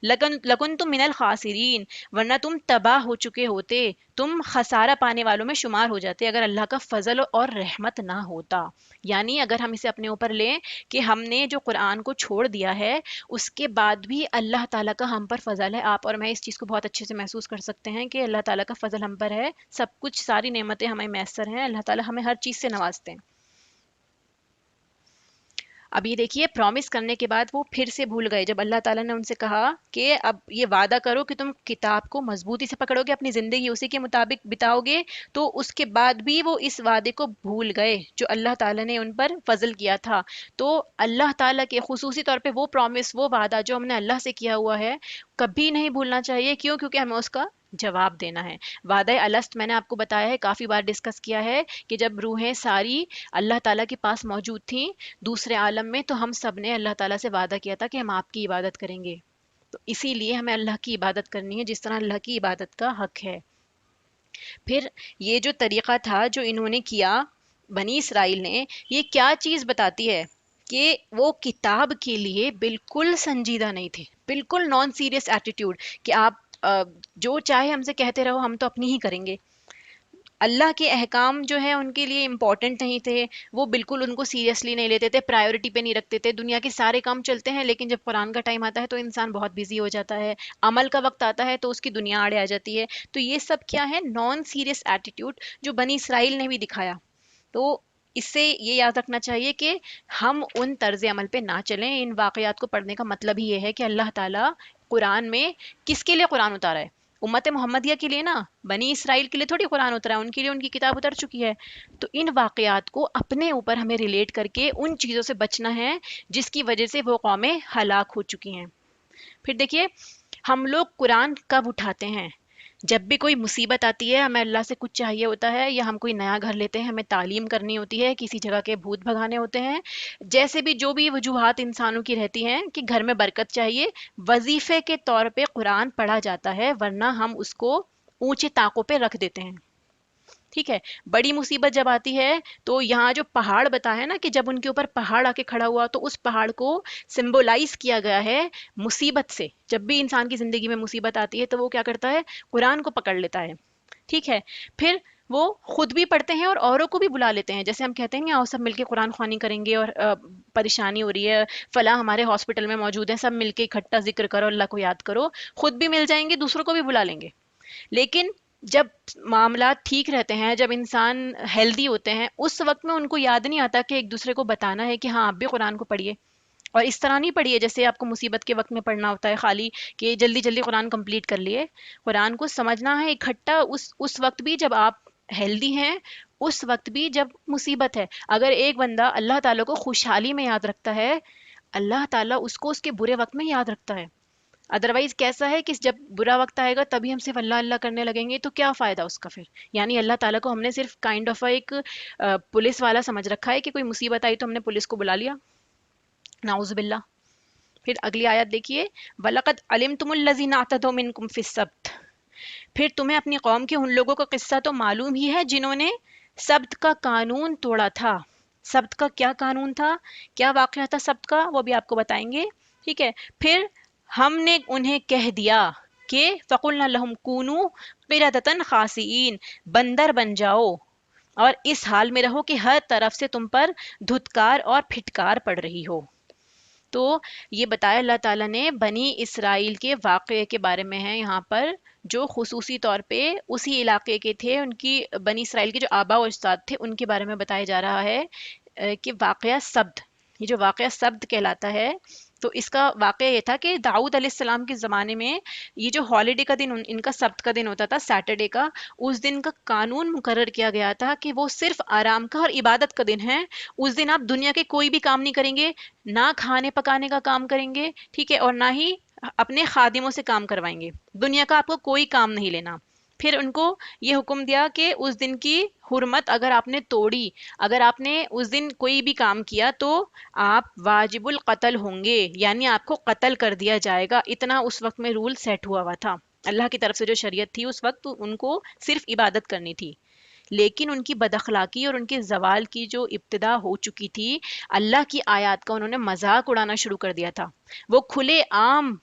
لکنتم من الخاسرین، ورنہ تم تباہ ہو چکے ہوتے، تم خسارہ پانے والوں میں شمار ہو جاتے اگر اللہ کا فضل اور رحمت نہ ہوتا. یعنی اگر ہم اسے اپنے اوپر لیں کہ ہم نے جو قرآن کو چھوڑ دیا ہے اس کے بعد بھی اللہ تعالیٰ کا ہم پر فضل ہے. آپ اور میں اس چیز کو بہت اچھے سے محسوس کر سکتے ہیں کہ اللہ تعالیٰ کا فضل ہم پر ہے، سب کچھ، ساری نعمتیں ہمیں میسر ہیں، اللہ تعالیٰ ہمیں ہر چیز سے نوازتے ہیں. اب یہ دیکھیے پرومس کرنے کے بعد وہ پھر سے بھول گئے. جب اللہ تعالیٰ نے ان سے کہا کہ اب یہ وعدہ کرو کہ تم کتاب کو مضبوطی سے پکڑو گے، اپنی زندگی اسی کے مطابق بتاؤ گے، تو اس کے بعد بھی وہ اس وعدے کو بھول گئے جو اللہ تعالیٰ نے ان پر فضل کیا تھا. تو اللہ تعالیٰ کے خصوصی طور پہ وہ پرومس، وہ وعدہ جو ہم نے اللہ سے کیا ہوا ہے، کبھی نہیں بھولنا چاہیے. کیوں؟ کیونکہ ہمیں اس کا جواب دینا ہے. وعدہ الست میں نے آپ کو بتایا ہے، کافی بار ڈسکس کیا ہے کہ جب روحیں ساری اللہ تعالیٰ کے پاس موجود تھیں دوسرے عالم میں، تو ہم سب نے اللہ تعالیٰ سے وعدہ کیا تھا کہ ہم آپ کی عبادت کریں گے. تو اسی لیے ہمیں اللہ کی عبادت کرنی ہے جس طرح اللہ کی عبادت کا حق ہے. پھر یہ جو طریقہ تھا جو انہوں نے کیا بنی اسرائیل نے، یہ کیا چیز بتاتی ہے کہ وہ کتاب کے لیے بالکل سنجیدہ نہیں تھے، بالکل نان سیریس ایٹیٹیوڈ کہ آپ جو چاہے ہم سے کہتے رہو، ہم تو اپنی ہی کریں گے. اللہ کے احکام جو ہے ان کے لیے امپورٹنٹ نہیں تھے، وہ بالکل ان کو سیریسلی نہیں لیتے تھے، پرائیورٹی پہ نہیں رکھتے تھے. دنیا کے سارے کام چلتے ہیں لیکن جب قرآن کا ٹائم آتا ہے تو انسان بہت بزی ہو جاتا ہے، عمل کا وقت آتا ہے تو اس کی دنیا آڑے آ جاتی ہے. تو یہ سب کیا ہے؟ نان سیریس ایٹیٹیوڈ جو بنی اسرائیل نے بھی دکھایا. تو اس سے یہ یاد رکھنا چاہیے کہ ہم ان طرز عمل پہ نہ چلیں. ان واقعات کو پڑھنے کا مطلب ہی یہ ہے کہ اللہ تعالیٰ قرآن میں کس کے لیے قرآن اتارا ہے؟ امت محمدیہ کے لیے نا، بنی اسرائیل کے لیے تھوڑی قرآن اترا ہے، ان کے لیے ان کی کتاب اتر چکی ہے. تو ان واقعات کو اپنے اوپر ہمیں ریلیٹ کر کے ان چیزوں سے بچنا ہے جس کی وجہ سے وہ قومیں ہلاک ہو چکی ہیں. پھر دیکھیے، ہم لوگ قرآن کب اٹھاتے ہیں؟ جب بھی کوئی مصیبت آتی ہے، ہمیں اللہ سے کچھ چاہیے ہوتا ہے، یا ہم کوئی نیا گھر لیتے ہیں، ہمیں تعلیم کرنی ہوتی ہے، کسی جگہ کے بھوت بھگانے ہوتے ہیں، جیسے بھی جو بھی وجوہات انسانوں کی رہتی ہیں کہ گھر میں برکت چاہیے، وظیفے کے طور پہ قرآن پڑھا جاتا ہے، ورنہ ہم اس کو اونچے طاقوں پہ رکھ دیتے ہیں. ٹھیک ہے. بڑی مصیبت جب آتی ہے تو یہاں جو پہاڑ بتایا ہے نا کہ جب ان کے اوپر پہاڑ آ کے کھڑا ہوا تو اس پہاڑ کو سمبولائز کیا گیا ہے مصیبت سے. جب بھی انسان کی زندگی میں مصیبت آتی ہے تو وہ کیا کرتا ہے؟ قرآن کو پکڑ لیتا ہے. ٹھیک ہے. پھر وہ خود بھی پڑھتے ہیں اور اوروں کو بھی بلا لیتے ہیں. جیسے ہم کہتے ہیں کہ آؤ سب مل کے قرآن خوانی کریں گے، اور پریشانی ہو رہی ہے، فلاں ہمارے ہاسپٹل میں موجود ہیں، سب مل کے اکٹھا ذکر کرو، اللہ کو یاد کرو. خود بھی مل جائیں گے، دوسروں کو بھی بلا لیں گے. لیکن جب معاملات ٹھیک رہتے ہیں، جب انسان ہیلدی ہوتے ہیں، اس وقت میں ان کو یاد نہیں آتا کہ ایک دوسرے کو بتانا ہے کہ ہاں آپ بھی قرآن کو پڑھیے. اور اس طرح نہیں پڑھیے جیسے آپ کو مصیبت کے وقت میں پڑھنا ہوتا ہے خالی کہ جلدی جلدی قرآن کمپلیٹ کر لیے. قرآن کو سمجھنا ہے اکٹھا اس وقت بھی جب آپ ہیلدی ہیں، اس وقت بھی جب مصیبت ہے. اگر ایک بندہ اللہ تعالیٰ کو خوشحالی میں یاد رکھتا ہے، اللہ تعالیٰ اس کو اس کے برے وقت میں یاد رکھتا ہے. ادروائز کیسا ہے کہ جب برا وقت آئے گا تبھی ہم صرف اللہ اللہ کرنے لگیں گے تو کیا فائدہ اس کا؟ پھر یعنی اللہ تعالیٰ کو ہم نے صرف کائنڈ آف ایک پولیس والا سمجھ رکھا ہے کہ کوئی مصیبت آئی تو ہم نے پولیس کو بلا لیا. نعوذ باللہ. پھر اگلی آیت دیکھیے، وَلَقَدْ عَلِمْتُمُ الَّذِينَ اعْتَدَوْا مِنْكُمْ فِي السَّبْتِ. پھر تمہیں اپنی قوم کے ان لوگوں کا قصہ تو معلوم ہی ہے جنہوں نے سبت کا قانون توڑا تھا. سبت کا کیا قانون تھا، کیا واقعہ تھا سبت کا، وہ بھی آپ کو بتائیں گے. ٹھیک ہے. پھر ہم نے انہیں کہہ دیا کہ فَقُلْنَا لَهُمْ كُونُوا قِرَدَةً خَاسِئِينَ، بندر بن جاؤ اور اس حال میں رہو کہ ہر طرف سے تم پر دھتکار اور پھٹکار پڑ رہی ہو. تو یہ بتایا اللہ تعالیٰ نے بنی اسرائیل کے واقعے کے بارے میں ہے یہاں پر، جو خصوصی طور پہ اسی علاقے کے تھے. ان کی بنی اسرائیل کے جو آبا و اجداد تھے ان کے بارے میں بتایا جا رہا ہے کہ واقعہ سبت، یہ جو واقعہ سبت کہلاتا ہے، تو اس کا واقعہ یہ تھا کہ داؤد علیہ السلام کے زمانے میں یہ جو ہالیڈے کا دن ان کا سبت کا دن ہوتا تھا، سیٹرڈے کا، اس دن کا قانون مقرر کیا گیا تھا کہ وہ صرف آرام کا اور عبادت کا دن ہے. اس دن آپ دنیا کے کوئی بھی کام نہیں کریں گے، نہ کھانے پکانے کا کام کریں گے، ٹھیک ہے، اور نہ ہی اپنے خادموں سے کام کروائیں گے. دنیا کا آپ کو کوئی کام نہیں لینا. پھر ان کو یہ حکم دیا کہ اس دن کی حرمت اگر آپ نے توڑی، اگر آپ نے اس دن کوئی بھی کام کیا تو آپ واجب القتل ہوں گے، یعنی آپ کو قتل کر دیا جائے گا. اتنا اس وقت میں رول سیٹ ہوا تھا اللہ کی طرف سے. جو شریعت تھی اس وقت ان کو صرف عبادت کرنی تھی. لیکن ان کی بد اخلاقی اور ان کے زوال کی جو ابتدا ہو چکی تھی، اللہ کی آیات کا انہوں نے مذاق اڑانا شروع کر دیا تھا. وہ کھلے عام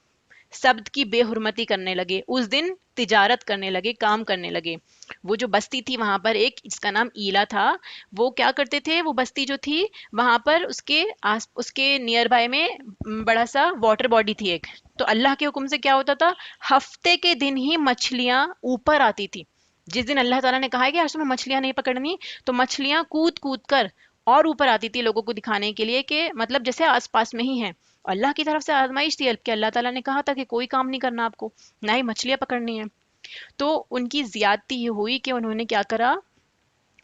سبت کی بے حرمتی کرنے لگے، اس دن تجارت کرنے لگے، کام کرنے لگے. وہ جو بستی تھی وہاں پر ایک جس کا نام ایلا تھا، وہ کیا کرتے تھے، وہ بستی جو تھی وہاں پر اس کے نیئر بائی میں بڑا سا واٹر باڈی تھی ایک. تو اللہ کے حکم سے کیا ہوتا تھا، ہفتے کے دن ہی مچھلیاں اوپر آتی تھی. جس دن اللہ تعالیٰ نے کہا ہے کہ آج تمہیں مچھلیاں نہیں پکڑنی، تو مچھلیاں کود کود کر اور اوپر آتی تھی لوگوں کو دکھانے کے لیے کہ مطلب جیسے آس پاس میں ہی ہیں. اللہ کی طرف سے آزمائش تھی کہ اللہ تعالیٰ نے کہا تھا کہ کوئی کام نہیں کرنا آپ کو، نہ ہی مچھلیاں پکڑنی ہیں. تو ان کی زیادتی یہ ہوئی کہ انہوں نے کیا کرا،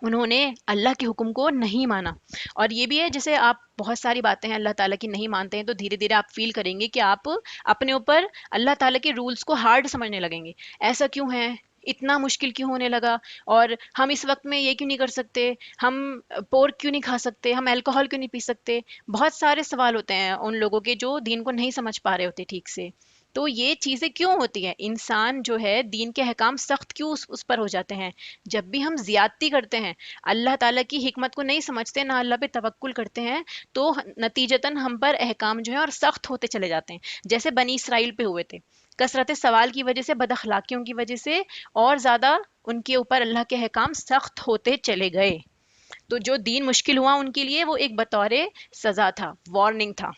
انہوں نے اللہ کے حکم کو نہیں مانا. اور یہ بھی ہے جیسے آپ بہت ساری باتیں ہیں اللہ تعالیٰ کی نہیں مانتے ہیں تو دھیرے دھیرے آپ فیل کریں گے کہ آپ اپنے اوپر اللہ تعالیٰ کے رولز کو ہارڈ سمجھنے لگیں گے. ایسا کیوں ہے؟ اتنا مشکل کیوں ہونے لگا؟ اور ہم اس وقت میں یہ کیوں نہیں کر سکتے؟ ہم پورک کیوں نہیں کھا سکتے؟ ہم الکوہول کیوں نہیں پی سکتے؟ بہت سارے سوال ہوتے ہیں ان لوگوں کے جو دین کو نہیں سمجھ پا رہے ہوتے ٹھیک سے. تو یہ چیزیں کیوں ہوتی ہیں؟ انسان جو ہے دین کے احکام سخت کیوں اس پر ہو جاتے ہیں؟ جب بھی ہم زیادتی کرتے ہیں، اللہ تعالیٰ کی حکمت کو نہیں سمجھتے، نہ اللہ پہ توکل کرتے ہیں، تو نتیجتاً ہم پر احکام جو ہیں اور سخت ہوتے چلے جاتے ہیں، جیسے بنی اسرائیل پہ ہوئے تھے. کثرت سوال کی وجہ سے، بد اخلاقیوں کی وجہ سے اور زیادہ ان کے اوپر اللہ کے احکام سخت ہوتے چلے گئے. تو جو دین مشکل ہوا ان کے لیے وہ ایک بطور سزا تھا، وارننگ تھا.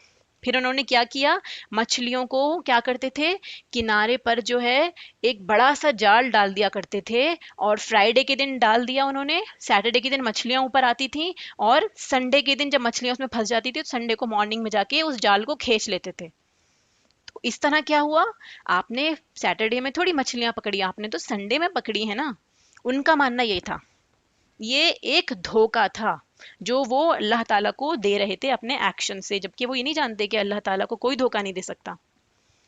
پھر انہوں نے کیا کیا؟ مچھلیوں کو کیا کرتے تھے؟ کنارے پر جو ہے ایک بڑا سا جال ڈال دیا کرتے تھے، اور فرائیڈے کے دن ڈال دیا انہوں نے، سیٹرڈے کے دن مچھلیاں اوپر آتی تھیں، اور سنڈے کے دن جب مچھلیاں اس میں پھنس جاتی تھی تو سنڈے کو مارننگ میں جا کے اس جال کو کھینچ لیتے تھے. تو اس طرح کیا ہوا؟ آپ نے سیٹرڈے میں تھوڑی مچھلیاں پکڑی، آپ نے تو سنڈے میں پکڑی ہے نا. ان کا ماننا یہی تھا. یہ ایک دھوکا تھا جو وہ اللہ تعالیٰ کو دے رہے تھے اپنے ایکشن سے، جبکہ وہ یہ نہیں جانتے کہ اللہ تعالیٰ کو کوئی دھوکا نہیں دے سکتا.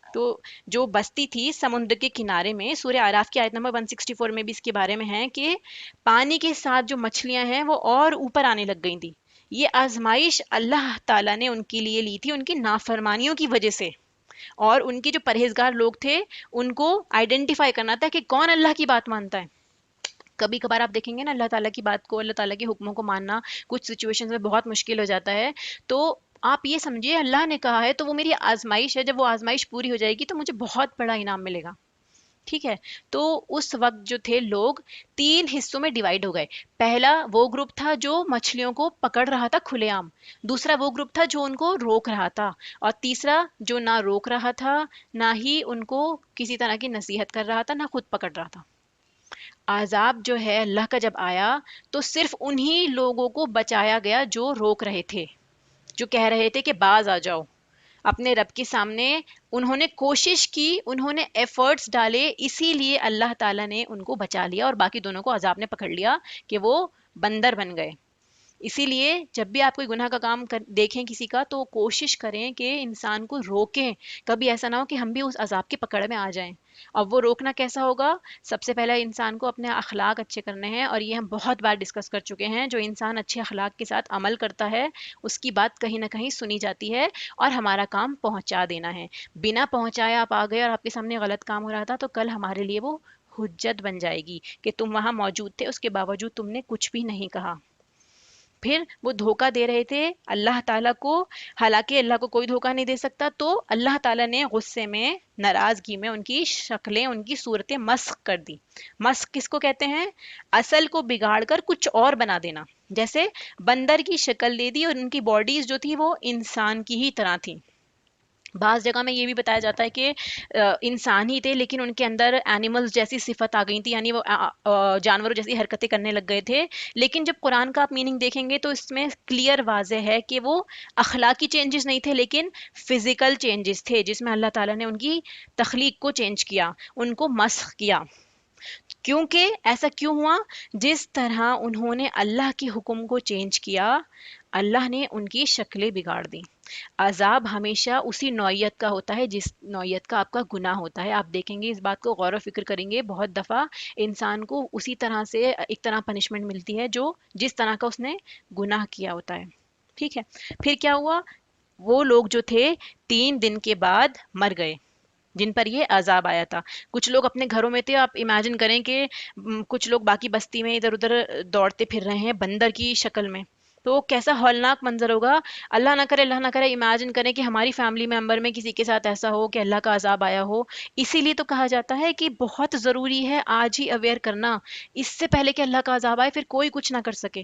تو جو بستی تھی سمندر کے کنارے میں، سورہ آراف کی آیت نمبر 164 میں بھی اس کے بارے میں ہے کہ پانی کے ساتھ جو مچھلیاں ہیں وہ اور اوپر آنے لگ گئی تھی. یہ آزمائش اللہ تعالیٰ نے ان کے لیے لی تھی ان کی نافرمانیوں کی وجہ سے. اور ان کے جو پرہیزگار لوگ تھے ان کو آئیڈینٹیفائی کرنا تھا کہ کون اللہ کی بات مانتا ہے. کبھی کبھار آپ دیکھیں گے نا اللہ تعالیٰ کی بات کو، اللہ تعالیٰ کے حکموں کو ماننا کچھ سچویشن میں بہت مشکل ہو جاتا ہے. تو آپ یہ سمجھیے اللہ نے کہا ہے تو وہ میری آزمائش ہے، جب وہ آزمائش پوری ہو جائے گی تو مجھے بہت بڑا انعام ملے گا. ٹھیک ہے. تو اس وقت جو تھے لوگ تین حصوں میں ڈیوائیڈ ہو گئے. پہلا وہ گروپ تھا جو مچھلیوں کو پکڑ رہا تھا کھلے عام، دوسرا وہ گروپ تھا جو ان کو روک رہا تھا، اور تیسرا جو نہ روک رہا تھا نہ ہی ان کو کسی طرح کی نصیحت کر رہا تھا، نہ خود پکڑ رہا تھا. عذاب جو ہے اللہ کا جب آیا تو صرف انہی لوگوں کو بچایا گیا جو روک رہے تھے، جو کہہ رہے تھے کہ باز آ جاؤ اپنے رب کے سامنے. انہوں نے کوشش کی، انہوں نے ایفرٹس ڈالے، اسی لیے اللہ تعالیٰ نے ان کو بچا لیا اور باقی دونوں کو عذاب نے پکڑ لیا کہ وہ بندر بن گئے. اسی لیے جب بھی آپ کوئی گناہ کا کام دیکھیں کسی کا تو کوشش کریں کہ انسان کو روکیں، کبھی ایسا نہ ہو کہ ہم بھی اس عذاب کی پکڑ میں آ جائیں. اور وہ روکنا کیسا ہوگا؟ سب سے پہلے انسان کو اپنے اخلاق اچھے کرنے ہیں، اور یہ ہم بہت بار ڈسکس کر چکے ہیں. جو انسان اچھے اخلاق کے ساتھ عمل کرتا ہے اس کی بات کہیں نہ کہیں سنی جاتی ہے اور ہمارا کام پہنچا دینا ہے. بنا پہنچایا آپ آ گئے اور آپ کے سامنے غلط کام ہو رہا تھا تو کل ہمارے لیے وہ حجت بن جائے گی کہ تم وہاں موجود تھے، اس کے باوجود تم نے کچھ بھی نہیں کہا. پھر وہ دھوکہ دے رہے تھے اللہ تعالیٰ کو، حالانکہ اللہ کو کوئی دھوکہ نہیں دے سکتا. تو اللہ تعالیٰ نے غصے میں، ناراضگی میں ان کی شکلیں، ان کی صورتیں مسخ کر دی. مسخ کس کو کہتے ہیں؟ اصل کو بگاڑ کر کچھ اور بنا دینا. جیسے بندر کی شکل دے دی اور ان کی باڈیز جو تھی وہ انسان کی ہی طرح تھی. بعض جگہ میں یہ بھی بتایا جاتا ہے کہ انسان ہی تھے لیکن ان کے اندر اینیملز جیسی صفت آ گئی تھی، یعنی وہ جانوروں جیسی حرکتیں کرنے لگ گئے تھے. لیکن جب قرآن کا آپ میننگ دیکھیں گے تو اس میں کلیئر واضح ہے کہ وہ اخلاقی چینجز نہیں تھے لیکن فزیکل چینجز تھے، جس میں اللہ تعالیٰ نے ان کی تخلیق کو چینج کیا، ان کو مسخ کیا. کیونکہ ایسا کیوں ہوا؟ جس طرح انہوں نے اللہ کے حکم کو چینج کیا اللہ نے ان کی شکلیں بگاڑ دی. عذاب ہمیشہ اسی نوعیت کا ہوتا ہے جس نوعیت کا آپ کا گناہ ہوتا ہے. آپ دیکھیں گے اس بات کو غور و فکر کریں گے، بہت دفعہ انسان کو اسی طرح سے ایک طرح پنشمنٹ ملتی ہے جو جس طرح کا اس نے گناہ کیا ہوتا ہے. ٹھیک ہے. پھر کیا ہوا؟ وہ لوگ جو تھے 3 دن کے بعد مر گئے جن پر یہ عذاب آیا تھا. کچھ لوگ اپنے گھروں میں تھے. آپ امیجن کریں کہ کچھ لوگ باقی بستی میں ادھر ادھر دوڑتے پھر رہے ہیں بندر کی شکل میں، تو کیسا ہولناک منظر ہوگا. اللہ نہ کرے، اللہ نہ کرے، امیجن کریں کہ ہماری فیملی ممبر میں کسی کے ساتھ ایسا ہو کہ اللہ کا عذاب آیا ہو. اسی لیے تو کہا جاتا ہے کہ بہت ضروری ہے آج ہی اویئر کرنا، اس سے پہلے کہ اللہ کا عذاب آئے پھر کوئی کچھ نہ کر سکے.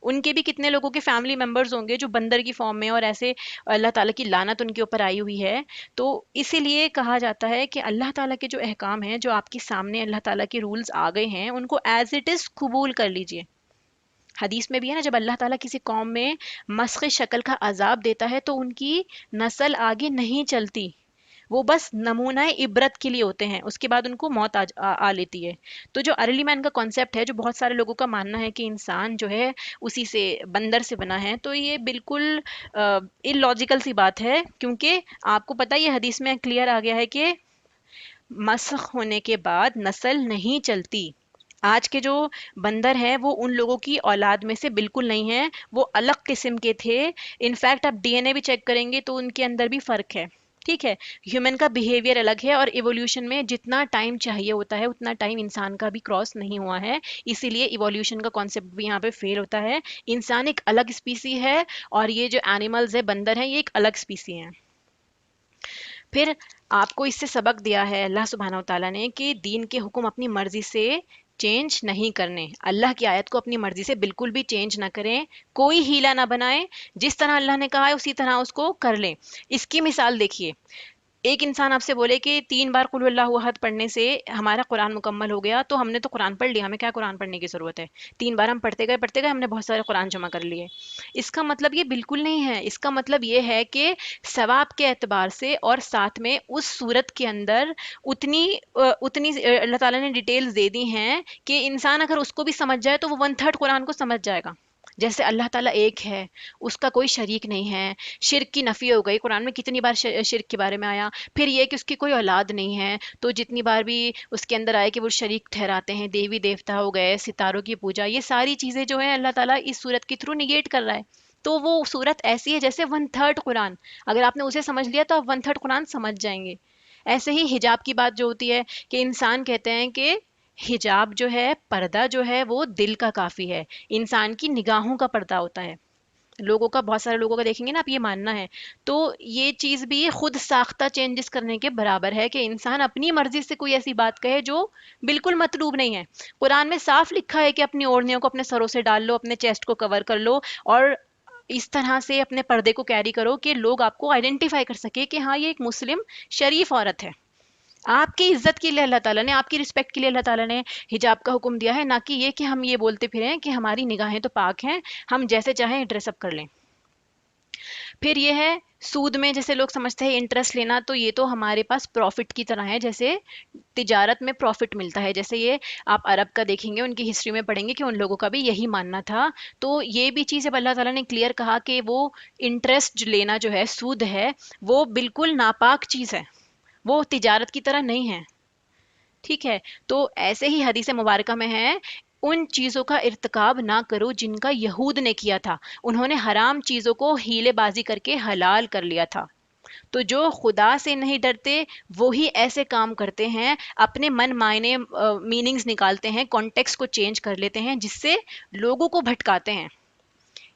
ان کے بھی کتنے لوگوں کے فیملی ممبرز ہوں گے جو بندر کی فارم میں، اور ایسے اللہ تعالیٰ کی لعنت ان کے اوپر آئی ہوئی ہے. تو اسی لیے کہا جاتا ہے کہ اللہ تعالیٰ کے جو احکام ہیں، جو آپ کے سامنے اللہ تعالیٰ کے رولز آ گئے ہیں، ان کو ایز اٹ از قبول کر لیجئے. حدیث میں بھی ہے نا، جب اللہ تعالیٰ کسی قوم میں مسخ شکل کا عذاب دیتا ہے تو ان کی نسل آگے نہیں چلتی، وہ بس نمونہ عبرت کے لیے ہوتے ہیں، اس کے بعد ان کو موت آ لیتی ہے۔ تو جو ارلی مین کا کانسیپٹ ہے، جو بہت سارے لوگوں کا ماننا ہے کہ انسان جو ہے اسی سے بندر سے بنا ہے، تو یہ بالکل ان لاجیکل سی بات ہے، کیونکہ آپ کو پتہ یہ حدیث میں کلیئر آ گیا ہے کہ مسخ ہونے کے بعد نسل نہیں چلتی۔ آج کے جو بندر ہیں وہ ان لوگوں کی اولاد میں سے بالکل نہیں ہیں، وہ الگ قسم کے تھے۔ انفیکٹ آپ ڈی این اے بھی چیک کریں گے تو ان کے اندر بھی فرق ہے، ٹھیک ہے۔ ہیومن کا بیہیویئر الگ ہے، اور ایولیوشن میں جتنا ٹائم چاہیے ہوتا ہے اتنا ٹائم انسان کا بھی کراس نہیں ہوا ہے، اسی لیے ایولیوشن کا کانسیپٹ بھی یہاں پہ فیل ہوتا ہے۔ انسان ایک الگ اسپیسی ہے، اور یہ جو اینیملز ہے، بندر ہیں، یہ ایک الگ اسپیسی ہیں۔ پھر آپ کو اس سے سبق دیا ہے اللہ سبحانہ و تعالیٰ نے کہ دین کے حکم اپنی مرضی سے چینج نہیں کرنے، اللہ کی آیت کو اپنی مرضی سے بالکل بھی چینج نہ کریں، کوئی ہیلا نہ بنائیں، جس طرح اللہ نے کہا ہے اسی طرح اس کو کر لیں۔ اس کی مثال دیکھیے، ایک انسان آپ سے بولے کہ 3 بار قل اللہ احد پڑھنے سے ہمارا قرآن مکمل ہو گیا، تو ہم نے تو قرآن پڑھ لیا، ہمیں کیا قرآن پڑھنے کی ضرورت ہے؟ 3 بار ہم پڑھتے گئے ہم نے بہت سارے قرآن جمع کر لیے۔ اس کا مطلب یہ بالکل نہیں ہے، اس کا مطلب یہ ہے کہ ثواب کے اعتبار سے، اور ساتھ میں اس صورت کے اندر اتنی اللہ تعالیٰ نے ڈیٹیلز دے دی ہیں کہ انسان اگر اس کو بھی سمجھ جائے تو وہ 1/3 قرآن کو سمجھ جائے گا۔ جیسے اللہ تعالیٰ ایک ہے، اس کا کوئی شریک نہیں ہے، شرک کی نفی ہو گئی، قرآن میں کتنی بار شرک کے بارے میں آیا۔ پھر یہ کہ اس کی کوئی اولاد نہیں ہے، تو جتنی بار بھی اس کے اندر آئے کہ وہ شریک ٹھہراتے ہیں، دیوی دیوتا ہو گئے، ستاروں کی پوجا، یہ ساری چیزیں جو ہیں اللہ تعالیٰ اس صورت کے تھرو نگیٹ کر رہا ہے۔ تو وہ صورت ایسی ہے جیسے 1/3 قرآن، اگر آپ نے اسے سمجھ لیا تو آپ 1/3 قرآن سمجھ جائیں گے۔ ایسے ہی حجاب کی بات جو ہوتی ہے کہ انسان کہتے ہیں کہ حجاب جو ہے، پردہ جو ہے، وہ دل کا کافی ہے، انسان کی نگاہوں کا پردہ ہوتا ہے۔ لوگوں کا، بہت سارے لوگوں کا دیکھیں گے نا آپ، یہ ماننا ہے۔ تو یہ چیز بھی خود ساختہ چینجز کرنے کے برابر ہے کہ انسان اپنی مرضی سے کوئی ایسی بات کہے جو بالکل مطلوب نہیں ہے۔ قرآن میں صاف لکھا ہے کہ اپنی اوڑھنیوں کو اپنے سروں سے ڈال لو، اپنے چیسٹ کو کور کر لو، اور اس طرح سے اپنے پردے کو کیری کرو کہ لوگ آپ کو آئیڈینٹیفائی کر سکے کہ ہاں یہ ایک مسلم شریف عورت ہے۔ آپ کی عزت کے لیے اللہ تعالیٰ نے، آپ کی رسپیکٹ کے لیے اللہ تعالیٰ نے حجاب کا حکم دیا ہے، نہ کہ یہ کہ ہم یہ بولتے پھریں کہ ہماری نگاہیں تو پاک ہیں، ہم جیسے چاہیں ڈریس اپ کر لیں۔ پھر یہ ہے سود میں، جیسے لوگ سمجھتے ہیں انٹرسٹ لینا، تو یہ تو ہمارے پاس پروفٹ کی طرح ہے، جیسے تجارت میں پروفٹ ملتا ہے، جیسے یہ آپ عرب کا دیکھیں گے، ان کی ہسٹری میں پڑھیں گے کہ ان لوگوں کا بھی یہی ماننا تھا۔ تو یہ بھی چیز اب اللہ تعالیٰ نے کلیئر کہا کہ وہ انٹرسٹ لینا جو ہے، سود ہے، وہ بالکل ناپاک چیز ہے، وہ تجارت کی طرح نہیں ہے، ٹھیک ہے۔ تو ایسے ہی حدیث مبارکہ میں ہے، ان چیزوں کا ارتکاب نہ کرو جن کا یہود نے کیا تھا، انہوں نے حرام چیزوں کو ہیلے بازی کر کے حلال کر لیا تھا۔ تو جو خدا سے نہیں ڈرتے وہی ایسے کام کرتے ہیں، اپنے من معنی میننگز نکالتے ہیں، کانٹیکس کو چینج کر لیتے ہیں، جس سے لوگوں کو بھٹکاتے ہیں۔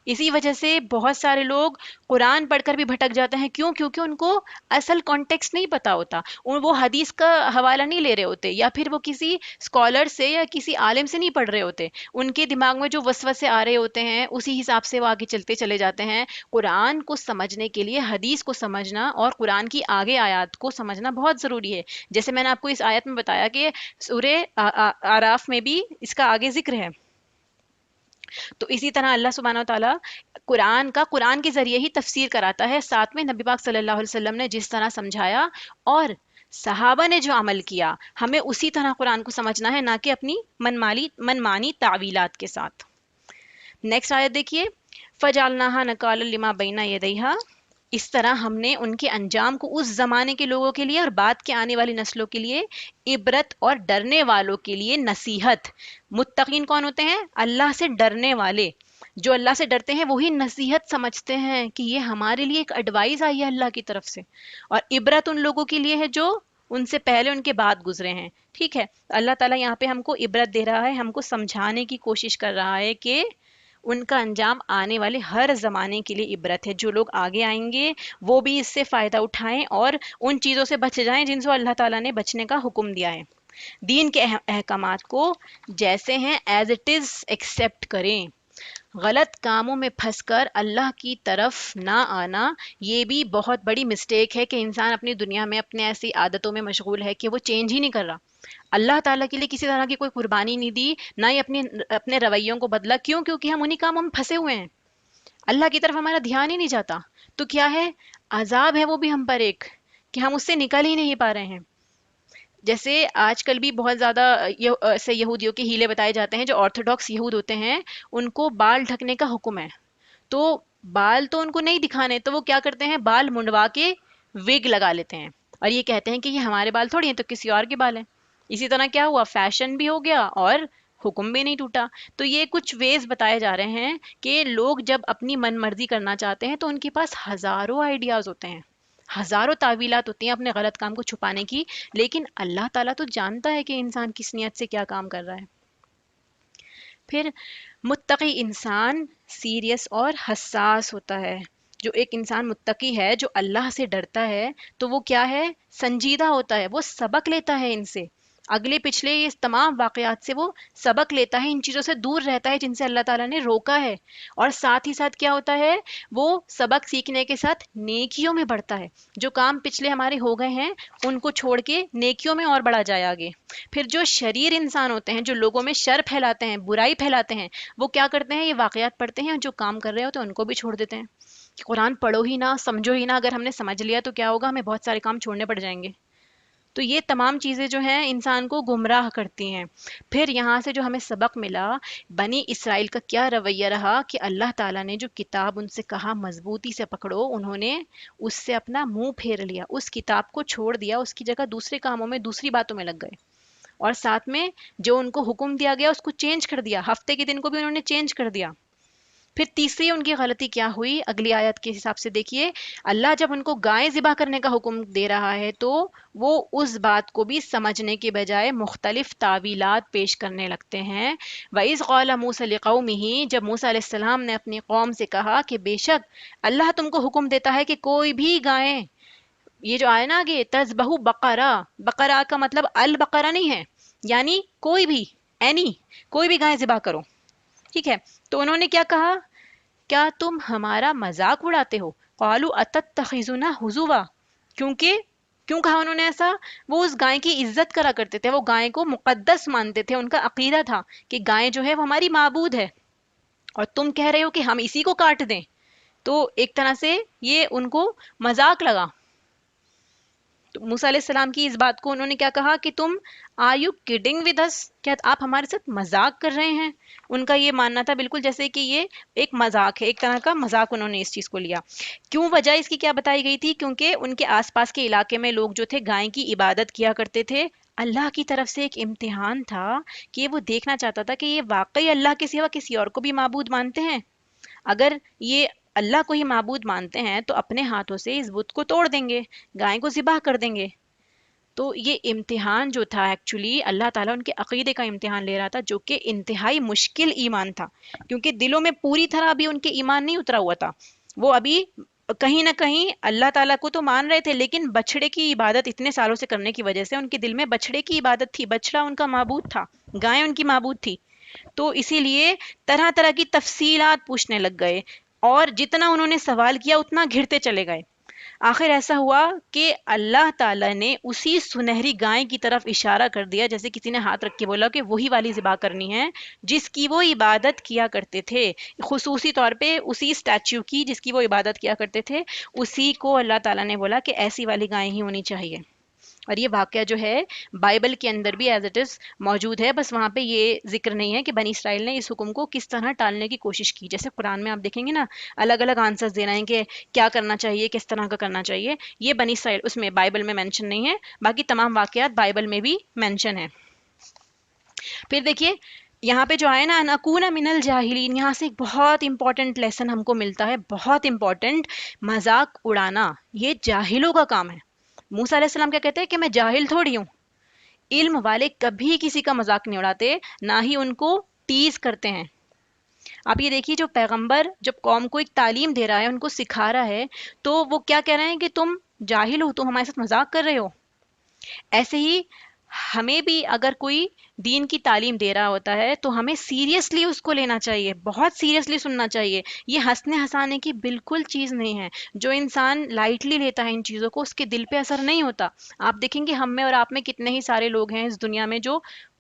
اسی وجہ سے بہت سارے لوگ قرآن پڑھ کر بھی بھٹک جاتے ہیں، کیوں؟ کیونکہ ان کو اصل کانٹیکسٹ نہیں پتا ہوتا، وہ حدیث کا حوالہ نہیں لے رہے ہوتے، یا پھر وہ کسی اسکالر سے یا کسی عالم سے نہیں پڑھ رہے ہوتے، ان کے دماغ میں جو وسوسے آ رہے ہوتے ہیں اسی حساب سے وہ آگے چلتے چلے جاتے ہیں۔ قرآن کو سمجھنے کے لیے حدیث کو سمجھنا اور قرآن کی آگے آیات کو سمجھنا بہت ضروری ہے۔ جیسے میں نے آپ کو اس آیت میں بتایا کہ سورہ آراف میں بھی اس کا آگے ذکر ہے، تو اسی طرح اللہ سبحانہ و تعالیٰ قرآن کے ذریعے ہی تفسیر کراتا ہے، ساتھ میں نبی پاک صلی اللہ علیہ وسلم نے جس طرح سمجھایا اور صحابہ نے جو عمل کیا، ہمیں اسی طرح قرآن کو سمجھنا ہے، نہ کہ اپنی من مانی تعویلات کے ساتھ۔ نیکسٹ آیت دیکھیے، فَجَعَلْنَاهَا نَكَالًا لِمَا بَيْنَ يَدَيْهَا، اس طرح ہم نے ان کے انجام کو اس زمانے کے لوگوں کے لیے اور بعد کے آنے والی نسلوں کے لیے عبرت اور ڈرنے والوں کے لیے نصیحت۔ متقین کون ہوتے ہیں؟ اللہ سے ڈرنے والے، جو اللہ سے ڈرتے ہیں وہی نصیحت سمجھتے ہیں کہ یہ ہمارے لیے ایک ایڈوائز آئی ہے اللہ کی طرف سے، اور عبرت ان لوگوں کے لیے ہے جو ان سے پہلے ان کے بعد گزرے ہیں، ٹھیک ہے۔ اللہ تعالیٰ یہاں پہ ہم کو عبرت دے رہا ہے، ہم کو سمجھانے کی کوشش کر رہا ہے کہ ان کا انجام آنے والے ہر زمانے کے لیے عبرت ہے، جو لوگ آگے آئیں گے وہ بھی اس سے فائدہ اٹھائیں اور ان چیزوں سے بچ جائیں جن سے اللہ تعالیٰ نے بچنے کا حکم دیا ہے۔ دین کے احکامات کو جیسے ہیں ایز اٹ از ایکسیپٹ کریں، غلط کاموں میں پھنس کر اللہ کی طرف نہ آنا، یہ بھی بہت بڑی مسٹیک ہے کہ انسان اپنی دنیا میں اپنے ایسی عادتوں میں مشغول ہے کہ وہ چینج ہی نہیں کر رہا، اللہ تعالیٰ کے لیے کسی طرح کی کوئی قربانی نہیں دی، نہ ہی اپنے رویوں کو بدلا، کیوں؟ کیونکہ ہم انہی کاموں میں پھنسے ہوئے ہیں، اللہ کی طرف ہمارا دھیان ہی نہیں جاتا۔ تو کیا ہے؟ عذاب ہے وہ بھی ہم پر ایک، کہ ہم اس سے نکل ہی نہیں پا رہے ہیں. جیسے آج کل بھی بہت زیادہ ایسے یہودیوں کے ہیلے بتائے جاتے ہیں. جو آرتھوڈاکس یہود ہوتے ہیں ان کو بال ڈھکنے کا حکم ہے، تو بال تو ان کو نہیں دکھانے، تو وہ کیا کرتے ہیں، بال منڈوا کے وگ لگا لیتے ہیں اور یہ کہتے ہیں کہ یہ ہمارے بال تھوڑی ہیں، تو کسی اور کے بال ہیں. اسی طرح کیا ہوا، فیشن بھی ہو گیا اور حکم بھی نہیں ٹوٹا. تو یہ کچھ ویز بتائے جا رہے ہیں کہ لوگ جب اپنی من مرضی کرنا چاہتے ہیں تو ان کے پاس ہزاروں آئیڈیاز ہوتے ہیں، ہزاروں تعویلات ہوتی ہیں اپنے غلط کام کو چھپانے کی. لیکن اللہ تعالیٰ تو جانتا ہے کہ انسان کس نیت سے کیا کام کر رہا ہے. پھر متقی انسان سیریس اور حساس ہوتا ہے. جو ایک انسان متقی ہے، جو اللہ سے ڈرتا ہے، تو وہ کیا ہے، سنجیدہ ہوتا ہے، وہ سبق لیتا ہے ان سے، اگلے پچھلے یہ تمام واقعات سے وہ سبق لیتا ہے، ان چیزوں سے دور رہتا ہے جن سے اللہ تعالیٰ نے روکا ہے. اور ساتھ ہی ساتھ کیا ہوتا ہے، وہ سبق سیکھنے کے ساتھ نیکیوں میں بڑھتا ہے. جو کام پچھلے ہمارے ہو گئے ہیں ان کو چھوڑ کے نیکیوں میں اور بڑھا جائے آگے. پھر جو شریر انسان ہوتے ہیں، جو لوگوں میں شر پھیلاتے ہیں، برائی پھیلاتے ہیں، وہ کیا کرتے ہیں، یہ واقعات پڑھتے ہیں، جو کام کر رہے ہوتے ہیں ان کو بھی چھوڑ دیتے ہیں. کہ قرآن پڑھو ہی نہ، سمجھو ہی نہ، اگر ہم نے سمجھ لیا تو کیا ہوگا، ہمیں بہت سارے کام چھوڑنے پڑ جائیں گے. تو یہ تمام چیزیں جو ہیں انسان کو گمراہ کرتی ہیں. پھر یہاں سے جو ہمیں سبق ملا، بنی اسرائیل کا کیا رویہ رہا کہ اللہ تعالیٰ نے جو کتاب ان سے کہا مضبوطی سے پکڑو، انہوں نے اس سے اپنا منہ پھیر لیا، اس کتاب کو چھوڑ دیا، اس کی جگہ دوسرے کاموں میں، دوسری باتوں میں لگ گئے. اور ساتھ میں جو ان کو حکم دیا گیا اس کو چینج کر دیا، ہفتے کے دن کو بھی انہوں نے چینج کر دیا. پھر تیسری ان کی غلطی کیا ہوئی، اگلی آیت کے حساب سے دیکھیے. اللہ جب ان کو گائے ذبح کرنے کا حکم دے رہا ہے تو وہ اس بات کو بھی سمجھنے کے بجائے مختلف تعویلات پیش کرنے لگتے ہیں. وَإِذْ قَالَ مُوسَىٰ لِقَوْمِهِ، جب موسیٰ علیہ السلام نے اپنی قوم سے کہا کہ بے شک اللہ تم کو حکم دیتا ہے کہ کوئی بھی گائے، یہ جو آئے نا آگے، تذبح بقرہ، بقرہ کا مطلب البقرہ نہیں ہے، یعنی کوئی بھی، اینی، کوئی بھی گائے ذبح کرو. ٹھیک ہے، تو انہوں نے کیا کہا، کیا تم ہمارا مذاق اڑاتے ہو. قالوا اتتخذنا ہزوا، کیونکہ کیوں کہا انہوں نے ایسا، وہ اس گائے کی عزت کرا کرتے تھے، وہ گائے کو مقدس مانتے تھے، ان کا عقیدہ تھا کہ گائے جو ہے وہ ہماری معبود ہے، اور تم کہہ رہے ہو کہ ہم اسی کو کاٹ دیں. تو ایک طرح سے یہ ان کو مذاق لگا. تو موسیٰ علیہ السلام کی اس بات کو انہوں نے کیا کہا کہ تم are you kidding with us, کیا آپ ہمارے ساتھ مذاق کر رہے ہیں. ان کا یہ ماننا تھا بالکل جیسے کہ یہ ایک مذاق ہے، ایک طرح کا مذاق انہوں نے اس چیز کو لیا. کیوں، وجہ اس کی کیا بتائی گئی تھی، کیونکہ ان کے آس پاس کے علاقے میں لوگ جو تھے گائے کی عبادت کیا کرتے تھے. اللہ کی طرف سے ایک امتحان تھا کہ وہ دیکھنا چاہتا تھا کہ یہ واقعی اللہ کے سوا کسی اور کو بھی معبود مانتے ہیں. اگر یہ اللہ کو ہی معبود مانتے ہیں تو اپنے ہاتھوں سے اس بت کو توڑ دیں گے، گائے کو ذبح کر دیں گے. تو یہ امتحان جو تھا ایکچولی اللہ تعالیٰ ان کے عقیدے کا امتحان لے رہا تھا، جو کہ انتہائی مشکل ایمان تھا، کیونکہ دلوں میں پوری طرح ابھی ان کے ایمان نہیں اترا ہوا تھا. وہ ابھی کہیں نہ کہیں اللہ تعالیٰ کو تو مان رہے تھے، لیکن بچھڑے کی عبادت اتنے سالوں سے کرنے کی وجہ سے ان کے دل میں بچھڑے کی عبادت تھی، بچڑا ان کا معبود تھا، گائے ان کی معبود تھی. تو اسی لیے طرح طرح کی تفصیلات پوچھنے لگ گئے، اور جتنا انہوں نے سوال کیا اتنا گھرتے چلے گئے. آخر ایسا ہوا کہ اللہ تعالیٰ نے اسی سنہری گائے کی طرف اشارہ کر دیا، جیسے کسی نے ہاتھ رکھ کے بولا کہ وہی والی ذبح کرنی ہے جس کی وہ عبادت کیا کرتے تھے، خصوصی طور پہ اسی اسٹیچو کی جس کی وہ عبادت کیا کرتے تھے، اسی کو اللہ تعالیٰ نے بولا کہ ایسی والی گائے ہی ہونی چاہیے. اور یہ واقعہ جو ہے بائبل کے اندر بھی ایز اٹ از موجود ہے، بس وہاں پہ یہ ذکر نہیں ہے کہ بنی اسرائیل نے اس حکم کو کس طرح ٹالنے کی کوشش کی. جیسے قرآن میں آپ دیکھیں گے نا، الگ الگ آنسرز دے رہے ہیں کہ کیا کرنا چاہیے، کس طرح کا کرنا چاہیے. یہ بنی اسرائیل اس میں بائبل میں مینشن نہیں ہے، باقی تمام واقعات بائبل میں بھی مینشن ہے. پھر دیکھیے یہاں پہ جو آئے نا، نکون من الجاہلین، یہاں سے ایک بہت امپورٹنٹ لیسن ہم کو ملتا ہے، بہت امپورٹنٹ. مذاق اڑانا یہ جاہلوں کا کام ہے. موسیٰ علیہ السلام کیا کہتے ہیں کہ میں جاہل تھوڑی ہوں. علم والے کبھی کسی کا مذاق نہیں اڑاتے، نہ ہی ان کو ٹیز کرتے ہیں. آپ یہ دیکھیے، جو پیغمبر جب قوم کو ایک تعلیم دے رہا ہے، ان کو سکھا رہا ہے، تو وہ کیا کہہ رہے ہیں کہ تم جاہل ہو، تم ہمارے ساتھ مذاق کر رہے ہو. ایسے ہی ہمیں بھی اگر کوئی دین کی تعلیم دے رہا ہوتا ہے تو ہمیں سیریسلی اس کو لینا چاہیے، بہت سیریسلی سننا چاہیے. یہ ہنسنے ہنسانے کی بالکل چیز نہیں ہے. جو انسان لائٹلی لیتا ہے ان چیزوں کو، اس کے دل پہ اثر نہیں ہوتا. آپ دیکھیں گے ہم میں اور آپ میں کتنے ہی سارے لوگ ہیں اس دنیا میں جو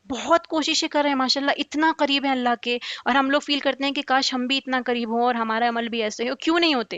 بہت کوششیں کر رہے ہیں، ماشاء اللہ اتنا قریب ہے اللہ کے، اور ہم لوگ فیل کرتے ہیں کہ کاش ہم بھی اتنا قریب ہوں اور ہمارا عمل بھی ایسے ہو. کیوں نہیں ہوتے؟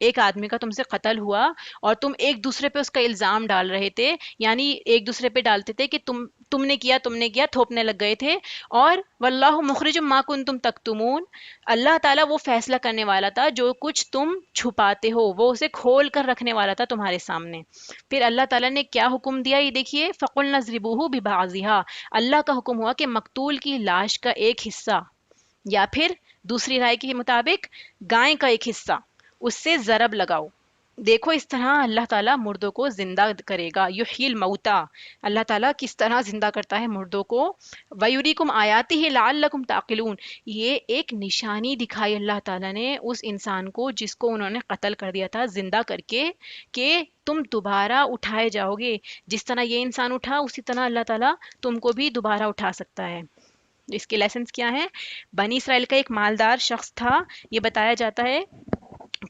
ایک آدمی کا تم سے قتل ہوا اور تم ایک دوسرے پہ اس کا الزام ڈال رہے تھے، یعنی ایک دوسرے پہ ڈالتے تھے کہ تم نے کیا، تھوپنے لگ گئے تھے، اور واللہ مخرج ما کنتم تکتمون، اللہ تعالیٰ وہ فیصلہ کرنے والا تھا جو کچھ تم چھپاتے ہو، وہ اسے کھول کر رکھنے والا تھا تمہارے سامنے۔ پھر اللہ تعالیٰ نے کیا حکم دیا، یہ دیکھیے، فَقُلْنَا اضْرِبُوهُ بِبَعْضِهَا، اللہ کا حکم ہوا کہ مقتول کی لاش کا ایک حصہ، یا پھر دوسری رائے کے مطابق گائے کا ایک حصہ، اس سے ضرب لگاؤ۔ دیکھو اس طرح اللہ تعالیٰ مردوں کو زندہ کرے گا، یحیی الموتا، اللہ تعالیٰ کس طرح زندہ کرتا ہے مردوں کو، وَيُرِيكُمْ آیَاتِهِ لَعَلَّكُمْ تَعْقِلُونَ، یہ ایک نشانی دکھائی اللہ تعالیٰ نے اس انسان کو جس کو انہوں نے قتل کر دیا تھا زندہ کر کے، کہ تم دوبارہ اٹھائے جاؤ گے، جس طرح یہ انسان اٹھا اسی طرح اللہ تعالیٰ تم کو بھی دوبارہ اٹھا سکتا ہے۔ اس کے لیسنز کیا ہیں؟ بنی اسرائیل کا ایک مالدار شخص تھا، یہ بتایا جاتا ہے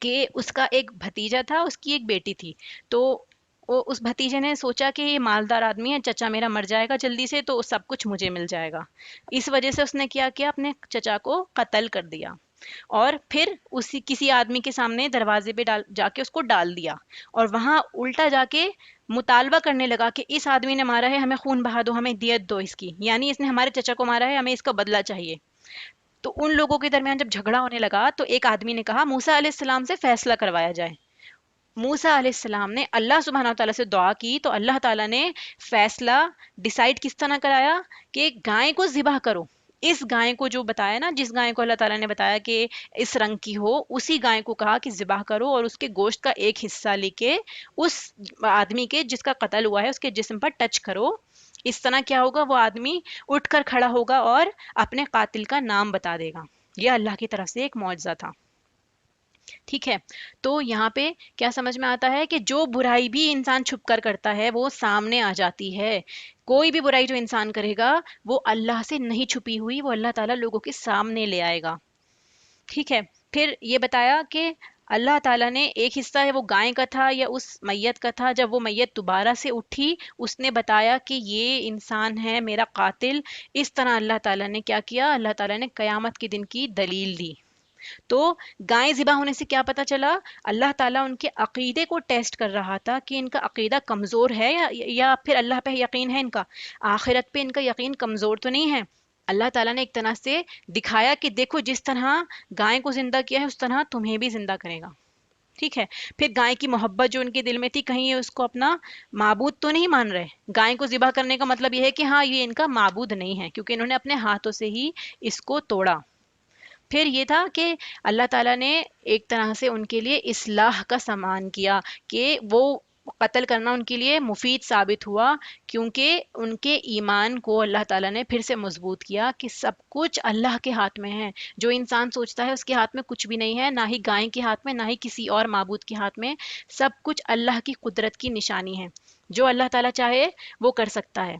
کہ اس کا ایک بھتیجا تھا، اس کی ایک بیٹی تھی، تو اس بھتیجے نے سوچا کہ یہ مالدار آدمی ہے، چچا میرا مر جائے گا جلدی سے تو سب کچھ مجھے مل جائے گا، اس وجہ سے اس نے کیا کیا، اپنے چچا کو قتل کر دیا، اور پھر اسی کسی آدمی کے سامنے دروازے پہ جا کے اس کو ڈال دیا، اور وہاں الٹا جا کے مطالبہ کرنے لگا کہ اس آدمی نے مارا ہے، ہمیں خون بہا دو، ہمیں دیت دو اس کی، یعنی اس نے ہمارے چچا کو مارا ہے، ہمیں اس کا بدلہ چاہیے۔ تو ان لوگوں کے درمیان جب جھگڑا ہونے لگا تو ایک آدمی نے کہا موسیٰ علیہ السلام سے فیصلہ کروایا جائے۔ موسیٰ علیہ السلام نے اللہ سبحانہ وتعالیٰ سے دعا کی تو اللہ تعالیٰ نے فیصلہ ڈیسائیڈ کس طرح کرایا کہ گائے کو ذبح کرو، اس گائے کو جو بتایا نا، جس گائے کو اللہ تعالیٰ نے بتایا کہ اس رنگ کی ہو، اسی گائے کو کہا کہ ذبح کرو، اور اس کے گوشت کا ایک حصہ لے کے اس آدمی کے جس کا قتل ہوا ہے اس کے جسم پر ٹچ کرو، اس طرح کیا ہوگا، وہ آدمی اٹھ کر کھڑا ہوگا اور اپنے قاتل کا نام بتا دے گا۔ یہ اللہ کی طرف سے ایک معجزہ تھا، ٹھیک ہے۔ تو یہاں پہ کیا سمجھ میں آتا ہے کہ جو برائی بھی انسان چھپ کر کرتا ہے وہ سامنے آ جاتی ہے، کوئی بھی برائی جو انسان کرے گا وہ اللہ سے نہیں چھپی ہوئی، وہ اللہ تعالیٰ لوگوں کے سامنے لے آئے گا، ٹھیک ہے۔ پھر یہ بتایا کہ اللہ تعالیٰ نے ایک حصہ ہے وہ گائے کا تھا یا اس میت کا تھا، جب وہ میت دوبارہ سے اٹھی اس نے بتایا کہ یہ انسان ہے میرا قاتل، اس طرح اللہ تعالیٰ نے کیا کیا، اللہ تعالیٰ نے قیامت کے دن کی دلیل دی۔ تو گائے ذبح ہونے سے کیا پتا چلا، اللہ تعالیٰ ان کے عقیدے کو ٹیسٹ کر رہا تھا کہ ان کا عقیدہ کمزور ہے یا پھر اللہ پہ یقین ہے، ان کا آخرت پہ ان کا یقین کمزور تو نہیں ہے۔ اللہ تعالیٰ نے ایک طرح سے دکھایا کہ دیکھو جس طرح گائے کو زندہ کیا ہے اس طرح تمہیں بھی زندہ کرے گا، ٹھیک ہے۔ پھر گائے کی محبت جو ان کے دل میں تھی، کہیں یہ اس کو اپنا معبود تو نہیں مان رہے، گائے کو ذبح کرنے کا مطلب یہ ہے کہ ہاں یہ ان کا معبود نہیں ہے، کیونکہ انہوں نے اپنے ہاتھوں سے ہی اس کو توڑا۔ پھر یہ تھا کہ اللہ تعالیٰ نے ایک طرح سے ان کے لیے اصلاح کا سامان کیا، کہ وہ قتل کرنا ان کے لیے مفید ثابت ہوا، کیونکہ ان کے ایمان کو اللہ تعالیٰ نے پھر سے مضبوط کیا کہ سب کچھ اللہ کے ہاتھ میں ہے، جو انسان سوچتا ہے اس کے ہاتھ میں کچھ بھی نہیں ہے، نہ ہی گائے کے ہاتھ میں نہ ہی کسی اور معبود کے ہاتھ میں، سب کچھ اللہ کی قدرت کی نشانی ہے، جو اللہ تعالیٰ چاہے وہ کر سکتا ہے۔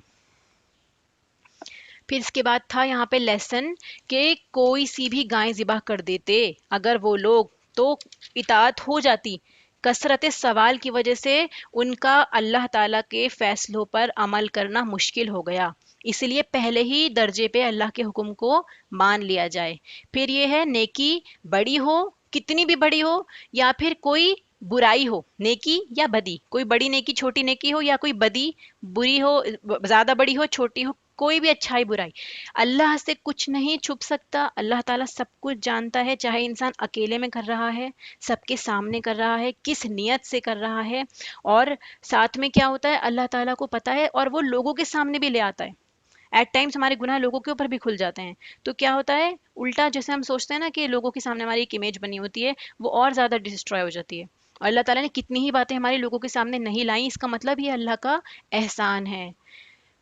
پھر اس کے بعد تھا یہاں پہ لیسن کہ کوئی سی بھی گائے ذبح کر دیتے اگر وہ لوگ تو اطاعت ہو جاتی، کثرت سوال کی وجہ سے ان کا اللہ تعالیٰ کے فیصلوں پر عمل کرنا مشکل ہو گیا، اس لیے پہلے ہی درجے پہ اللہ کے حکم کو مان لیا جائے۔ پھر یہ ہے نیکی بڑی ہو، کتنی بھی بڑی ہو، یا پھر کوئی برائی ہو، نیکی یا بدی، کوئی بڑی نیکی چھوٹی نیکی ہو، یا کوئی بدی بری ہو، زیادہ بڑی ہو چھوٹی ہو، کوئی بھی اچھائی برائی، اللہ سے کچھ نہیں چھپ سکتا، اللہ تعالیٰ سب کچھ جانتا ہے، چاہے انسان اکیلے میں کر رہا ہے، سب کے سامنے کر رہا ہے، کس نیت سے کر رہا ہے، اور ساتھ میں کیا ہوتا ہے اللہ تعالیٰ کو پتہ ہے، اور وہ لوگوں کے سامنے بھی لے آتا ہے۔ ایٹ ٹائمس ہمارے گناہ لوگوں کے اوپر بھی کھل جاتے ہیں، تو کیا ہوتا ہے الٹا، جیسے ہم سوچتے ہیں نا کہ لوگوں کے سامنے ہماری ایک امیج بنی ہوتی ہے، وہ اور زیادہ ڈسٹروائے ہو جاتی ہے، اور اللہ تعالیٰ نے کتنی ہی باتیں ہمارے لوگوں کے سامنے نہیں لائیں، اس کا مطلب یہ اللہ کا احسان ہے۔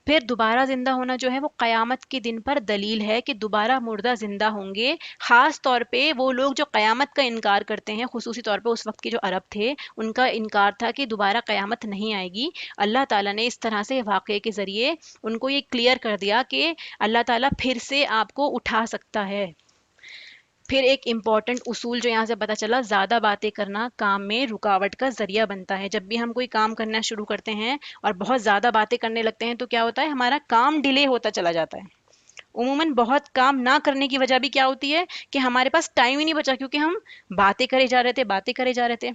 پھر دوبارہ زندہ ہونا جو ہے وہ قیامت کے دن پر دلیل ہے کہ دوبارہ مردہ زندہ ہوں گے، خاص طور پہ وہ لوگ جو قیامت کا انکار کرتے ہیں، خصوصی طور پہ اس وقت کے جو عرب تھے ان کا انکار تھا کہ دوبارہ قیامت نہیں آئے گی۔ اللہ تعالیٰ نے اس طرح سے واقعے کے ذریعے ان کو یہ کلیئر کر دیا کہ اللہ تعالیٰ پھر سے آپ کو اٹھا سکتا ہے۔ پھر ایک امپورٹنٹ اصول جو یہاں سے پتہ چلا، زیادہ باتیں کرنا کام میں رکاوٹ کا ذریعہ بنتا ہے۔ جب بھی ہم کوئی کام کرنا شروع کرتے ہیں اور بہت زیادہ باتیں کرنے لگتے ہیں تو کیا ہوتا ہے، ہمارا کام ڈیلے ہوتا چلا جاتا ہے۔ عموماً بہت کام نہ کرنے کی وجہ بھی کیا ہوتی ہے کہ ہمارے پاس ٹائم ہی نہیں بچا، کیونکہ ہم باتیں کرے جا رہے تھے،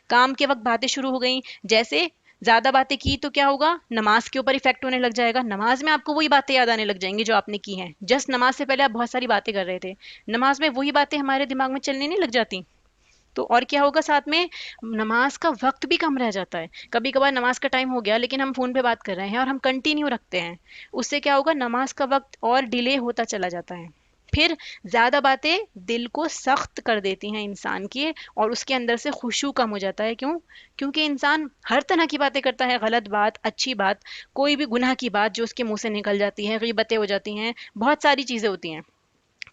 کام کے وقت باتیں شروع ہو گئیں، جیسے زیادہ باتیں کی تو کیا ہوگا، نماز کے اوپر افیکٹ ہونے لگ جائے گا، نماز میں آپ کو وہی باتیں یاد آنے لگ جائیں گی جو آپ نے کی ہیں، جسٹ نماز سے پہلے آپ بہت ساری باتیں کر رہے تھے، نماز میں وہی باتیں ہمارے دماغ میں چلنے نہیں لگ جاتی؟ تو اور کیا ہوگا ساتھ میں، نماز کا وقت بھی کم رہ جاتا ہے، کبھی کبھار نماز کا ٹائم ہو گیا لیکن ہم فون پہ بات کر رہے ہیں اور ہم کنٹینیو رکھتے ہیں، اس سے کیا ہوگا، نماز کا وقت اور ڈیلے ہوتا چلا جاتا ہے۔ پھر زیادہ باتیں دل کو سخت کر دیتی ہیں انسان کے، اور اس کے اندر سے خشوع کم ہو جاتا ہے، کیوں؟ کیونکہ انسان ہر طرح کی باتیں کرتا ہے، غلط بات، اچھی بات، کوئی بھی گناہ کی بات جو اس کے منہ سے نکل جاتی ہے، غیبتیں ہو جاتی ہیں، بہت ساری چیزیں ہوتی ہیں،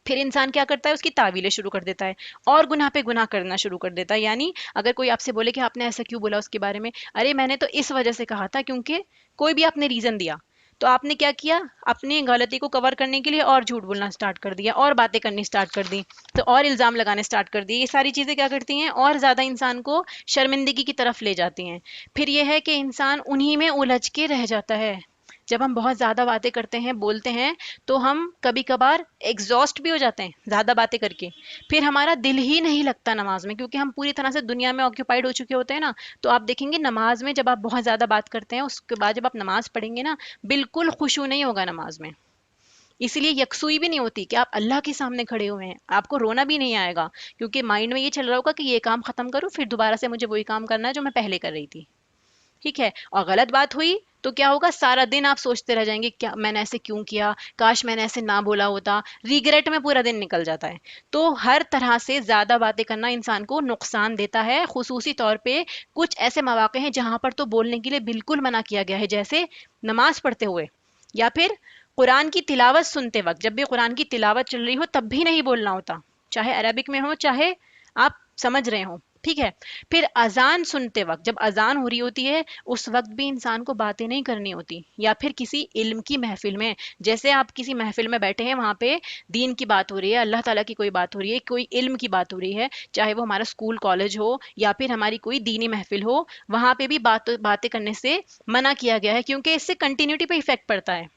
پھر انسان کیا کرتا ہے، اس کی تعویلیں شروع کر دیتا ہے اور گناہ پہ گناہ کرنا شروع کر دیتا ہے۔ یعنی اگر کوئی آپ سے بولے کہ آپ نے ایسا کیوں بولا اس کے بارے میں، ارے میں نے تو اس وجہ سے کہا تھا، کیونکہ کوئی بھی آپ نے ریزن دیا، تو آپ نے کیا کیا، اپنی غلطی کو کور کرنے کے لیے اور جھوٹ بولنا سٹارٹ کر دیا، اور باتیں کرنی سٹارٹ کر دی، تو اور الزام لگانے سٹارٹ کر دیے، یہ ساری چیزیں کیا کرتی ہیں، اور زیادہ انسان کو شرمندگی کی طرف لے جاتی ہیں۔ پھر یہ ہے کہ انسان انہی میں الجھ کے رہ جاتا ہے، جب ہم بہت زیادہ باتیں کرتے ہیں، بولتے ہیں، تو ہم کبھی کبھار ایگزاسٹ بھی ہو جاتے ہیں زیادہ باتیں کر کے، پھر ہمارا دل ہی نہیں لگتا نماز میں، کیونکہ ہم پوری طرح سے دنیا میں آکوپائڈ ہو چکے ہوتے ہیں نا۔ تو آپ دیکھیں گے نماز میں جب آپ بہت زیادہ بات کرتے ہیں، اس کے بعد جب آپ نماز پڑھیں گے نا، بالکل خشوع نہیں ہوگا نماز میں، اسی لیے یکسوئی بھی نہیں ہوتی کہ آپ اللہ کے سامنے کھڑے ہوئے ہیں، آپ کو رونا بھی نہیں آئے گا، کیونکہ مائنڈ میں یہ چل رہا ہوگا کہ یہ کام ختم کروں، پھر دوبارہ سے مجھے وہی کام کرنا ہے جو میں پہلے کر رہی تھی، ٹھیک ہے؟ اور غلط بات ہوئی تو کیا ہوگا، سارا دن آپ سوچتے رہ جائیں گے، کیا میں نے ایسے کیوں کیا، کاش میں نے ایسے نہ بولا ہوتا، ریگریٹ میں پورا دن نکل جاتا ہے۔ تو ہر طرح سے زیادہ باتیں کرنا انسان کو نقصان دیتا ہے، خصوصی طور پہ کچھ ایسے مواقع ہیں جہاں پر تو بولنے کے لیے بالکل منع کیا گیا ہے، جیسے نماز پڑھتے ہوئے، یا پھر قرآن کی تلاوت سنتے وقت، جب بھی قرآن کی تلاوت چل رہی ہو تب بھی نہیں بولنا ہوتا، چاہے عربک میں ہو چاہے آپ سمجھ رہے ہوں، ٹھیک ہے؟ پھر اذان سنتے وقت، جب اذان ہو رہی ہوتی ہے اس وقت بھی انسان کو باتیں نہیں کرنی ہوتی، یا پھر کسی علم کی محفل میں، جیسے آپ کسی محفل میں بیٹھے ہیں، وہاں پہ دین کی بات ہو رہی ہے، اللہ تعالیٰ کی کوئی بات ہو رہی ہے، کوئی علم کی بات ہو رہی ہے، چاہے وہ ہمارا اسکول کالج ہو یا پھر ہماری کوئی دینی محفل ہو، وہاں پہ بھی باتیں کرنے سے منع کیا گیا ہے، کیونکہ اس سے کنٹینیوٹی پہ ایفیکٹ پڑتا ہے۔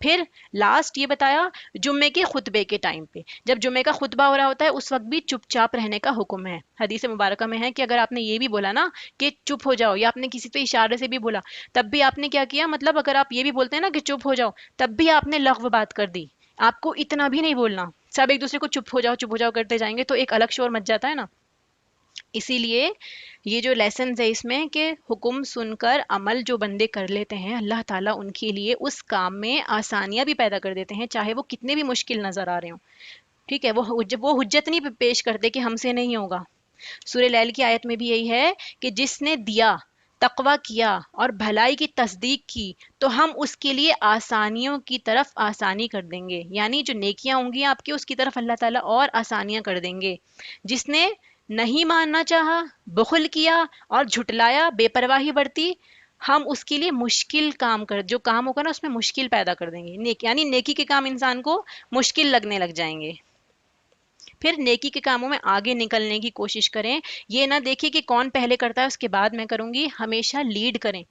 پھر لاسٹ یہ بتایا جمعے کے خطبے کے ٹائم پہ، جب جمعے کا خطبہ ہو رہا ہوتا ہے اس وقت بھی چپ چاپ رہنے کا حکم ہے، حدیث مبارکہ میں ہے کہ اگر آپ نے یہ بھی بولا نا کہ چپ ہو جاؤ، یا آپ نے کسی پہ اشارے سے بھی بولا، تب بھی آپ نے کیا کیا، مطلب اگر آپ یہ بھی بولتے ہیں نا کہ چپ ہو جاؤ، تب بھی آپ نے لغو بات کر دی، آپ کو اتنا بھی نہیں بولنا، سب ایک دوسرے کو چپ ہو جاؤ کرتے جائیں گے تو ایک الگ شور مچ جاتا ہے نا۔ اسی لیے یہ جو لیسنز ہے اس میں کہ حکم سن کر عمل جو بندے کر لیتے ہیں، اللہ تعالیٰ ان کے لیے اس کام میں آسانیاں بھی پیدا کر دیتے ہیں، چاہے وہ کتنے بھی مشکل نظر آ رہے ہوں، ٹھیک ہے؟ وہ حجت نہیں پیش کرتے کہ ہم سے نہیں ہوگا۔ سورہ لیل کی آیت میں بھی یہی ہے کہ جس نے دیا، تقوی کیا اور بھلائی کی تصدیق کی تو ہم اس کے لیے آسانیوں کی طرف آسانی کر دیں گے، یعنی جو نیکیاں ہوں گی آپ کی اس کی طرف اللہ تعالیٰ اور آسانیاں کر دیں گے۔ جس نے نہیں ماننا چاہا، بخل کیا اور جھٹلایا، بے پرواہی برتی، ہم اس کے لیے مشکل کام کر، جو کام ہوگا نا اس میں مشکل پیدا کر دیں گے، یعنی نیکی کے کام انسان کو مشکل لگنے لگ جائیں گے۔ پھر نیکی کے کاموں میں آگے نکلنے کی کوشش کریں، یہ نہ دیکھیں کہ کون پہلے کرتا ہے اس کے بعد میں کروں گی، ہمیشہ لیڈ کریں،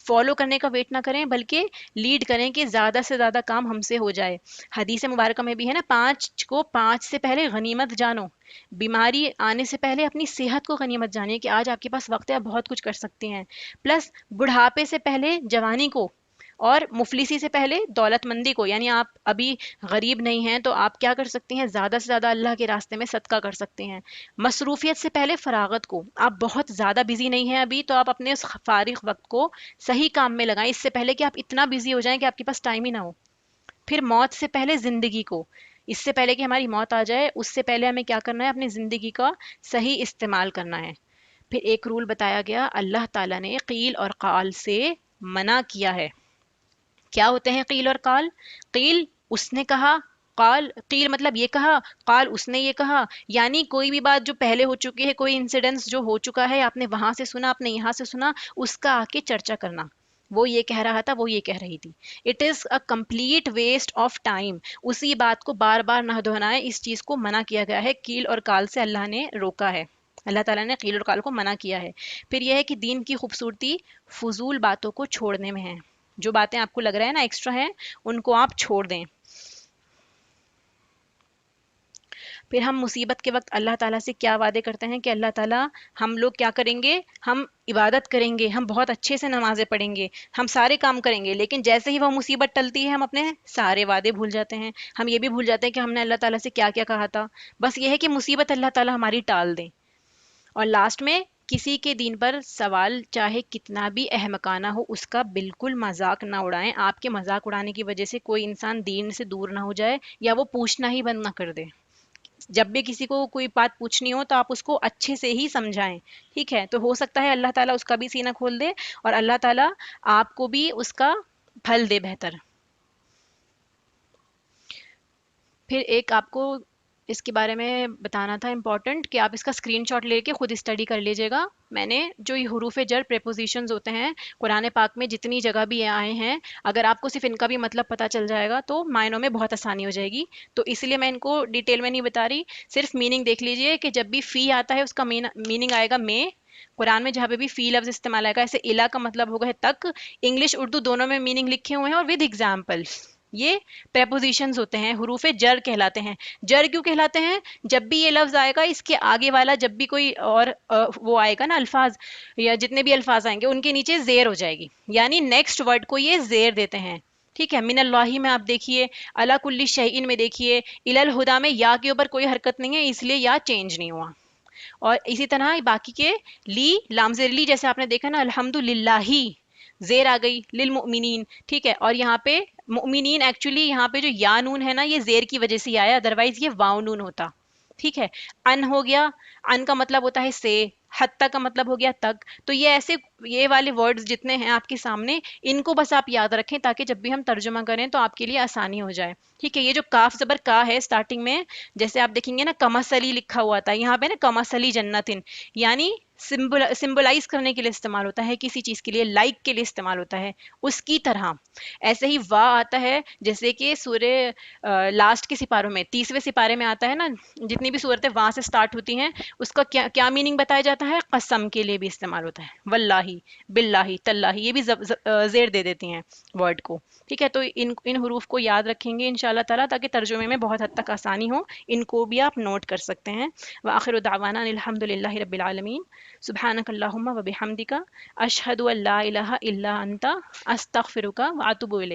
فالو کرنے کا ویٹ نہ کریں بلکہ لیڈ کریں کہ زیادہ سے زیادہ کام ہم سے ہو جائے۔ حدیث مبارکہ میں بھی ہے نا، 5 سے پہلے غنیمت جانو، بیماری آنے سے پہلے اپنی صحت کو غنیمت جانیے کہ آج آپ کے پاس وقت ہے، آپ بہت کچھ کر سکتے ہیں، پلس بڑھاپے سے پہلے جوانی کو، اور مفلسی سے پہلے دولت مندی کو، یعنی آپ ابھی غریب نہیں ہیں تو آپ کیا کر سکتے ہیں، زیادہ سے زیادہ اللہ کے راستے میں صدقہ کر سکتے ہیں۔ مصروفیت سے پہلے فراغت کو، آپ بہت زیادہ بزی نہیں ہیں ابھی تو آپ اپنے اس فارغ وقت کو صحیح کام میں لگائیں، اس سے پہلے کہ آپ اتنا بزی ہو جائیں کہ آپ کے پاس ٹائم ہی نہ ہو۔ پھر موت سے پہلے زندگی کو، اس سے پہلے کہ ہماری موت آ جائے اس سے پہلے ہمیں کیا کرنا ہے، اپنی زندگی کا صحیح استعمال کرنا ہے۔ پھر ایک رول بتایا گیا، اللہ تعالیٰ نے قیل اور قال سے منع کیا ہے۔ کیا ہوتے ہیں قیل اور قال؟ قیل اس نے کہا، قال قیل مطلب یہ کہا، قال اس نے یہ کہا، یعنی کوئی بھی بات جو پہلے ہو چکی ہے، کوئی انسیڈنس جو ہو چکا ہے، آپ نے وہاں سے سنا، آپ نے یہاں سے سنا، اس کا آ کے چرچا کرنا، وہ یہ کہہ رہا تھا، وہ یہ کہہ رہی تھی، it is a complete waste of time, اسی بات کو بار بار نہ دہرائیں، اس چیز کو منع کیا گیا ہے، کیل اور کال سے اللہ نے روکا ہے، اللہ تعالیٰ نے قیل اور قال کو منع کیا ہے۔ پھر یہ ہے کہ دین کی خوبصورتی فضول باتوں کو چھوڑنے میں ہے، جو باتیں آپ کو لگ رہا ہے نا ایکسٹرا ہیں ان کو آپ چھوڑ دیں۔ پھر ہم مصیبت کے وقت اللہ تعالیٰ سے کیا وعدے کرتے ہیں کہ اللہ تعالیٰ ہم لوگ کیا کریں گے، ہم عبادت کریں گے، ہم بہت اچھے سے نمازیں پڑھیں گے، ہم سارے کام کریں گے، لیکن جیسے ہی وہ مصیبت ٹلتی ہے ہم اپنے سارے وعدے بھول جاتے ہیں، ہم یہ بھی بھول جاتے ہیں کہ ہم نے اللہ تعالیٰ سے کیا کیا کہا تھا، بس یہ ہے کہ مصیبت اللہ تعالیٰ ہماری ٹال دیں۔ اور لاسٹ میں کسی کے دین پر سوال چاہے کتنا بھی احمقانہ ہو اس کا بالکل مذاق نہ اڑائیں، آپ کے مذاق اڑانے کی وجہ سے کوئی انسان دین سے دور نہ ہو جائے یا وہ پوچھنا ہی بند نہ کر دے۔ جب بھی کسی کو کوئی بات پوچھنی ہو تو آپ اس کو اچھے سے ہی سمجھائیں، ٹھیک ہے؟ تو ہو سکتا ہے اللہ تعالیٰ اس کا بھی سینہ کھول دے اور اللہ تعالیٰ آپ کو بھی اس کا پھل دے بہتر۔ پھر ایک آپ کو اس کے بارے میں بتانا تھا امپورٹنٹ کہ آپ اس کا اسکرین شاٹ لے کے خود اسٹڈی کر لیجیے گا۔ میں نے جو یہ حروف جر پریپوزیشنز ہوتے ہیں قرآن پاک میں جتنی جگہ بھی آئے ہیں، اگر آپ کو صرف ان کا بھی مطلب پتہ چل جائے گا تو معنوں میں بہت آسانی ہو جائے گی، تو اس لیے میں ان کو ڈیٹیل میں نہیں بتا رہی، صرف میننگ دیکھ لیجئے کہ جب بھی فی آتا ہے اس کا میننگ آئے گا میں، قرآن میں جہاں پہ بھی فی لفظ استعمال آئے گا، ایسے الا کا مطلب ہوگا ہے تک، انگلش اردو دونوں میں میننگ لکھے ہوئے ہیں اور ود ایگزامپل۔ یہ پریپوزیشنز ہوتے ہیں، حروف جر کہلاتے ہیں۔ جر کیوں کہلاتے ہیں؟ جب بھی یہ لفظ آئے گا اس کے آگے والا جب بھی کوئی اور وہ آئے گا نا الفاظ یا جتنے بھی الفاظ آئیں گے ان کے نیچے زیر ہو جائے گی، یعنی نیکسٹ ورڈ کو یہ زیر دیتے ہیں، ٹھیک ہے؟ من اللہ میں آپ دیکھیے، علی کل شیء میں دیکھیے، الی الہدی میں یا کے اوپر کوئی حرکت نہیں ہے اس لیے یا چینج نہیں ہوا، اور اسی طرح باقی کے لی لام زیر لی جیسے آپ نے دیکھا نا الحمد للہ ہی زیر آ گئی للمؤمنین، ٹھیک ہے؟ اور یہاں پہ مؤمنین ایکچولی یہاں پہ جو یا نون ہے نا یہ زیر کی وجہ سے آیا، ادروائز یہ واو نون ہوتا، ٹھیک ہے؟ ان ہو گیا، ان کا مطلب ہوتا ہے سے، حتی کا مطلب ہو گیا تک، تو یہ ایسے یہ والے ورڈز جتنے ہیں آپ کے سامنے ان کو بس آپ یاد رکھیں تاکہ جب بھی ہم ترجمہ کریں تو آپ کے لیے آسانی ہو جائے، ٹھیک ہے؟ یہ جو کاف زبر کا ہے سٹارٹنگ میں جیسے آپ دیکھیں گے نا کماسلی لکھا ہوا تھا، یہاں پہ نا کماسلی جنتن، یعنی سمبلائز کرنے کے لیے استعمال ہوتا ہے، کسی چیز کے لیے لائک کے لیے استعمال ہوتا ہے، اس کی طرح۔ ایسے ہی وا آتا ہے جیسے کہ سورہ لاسٹ کے سپاروں میں 30ویں سپارے میں آتا ہے نا، جتنی بھی صورتیں وہاں سے سٹارٹ ہوتی ہیں اس کا کیا میننگ بتایا جاتا ہے؟ قسم کے لیے بھی استعمال ہوتا ہے، واللہ، باللہ، تاللہ، یہ بھی زیر دے دیتی ہیں ورڈ کو، ٹھیک ہے؟ تو ان حروف کو یاد رکھیں گے انشاءاللہ تعالیٰ تاکہ ترجمے میں بہت حد تک آسانی ہو، ان کو بھی آپ نوٹ کر سکتے ہیں۔ وآخر دعوانا الحمد للہ رب العالمین، سبحانک اللہم و بحمدک، اشہد ان لا الہ الا انت، استغفرک واتوب الیک۔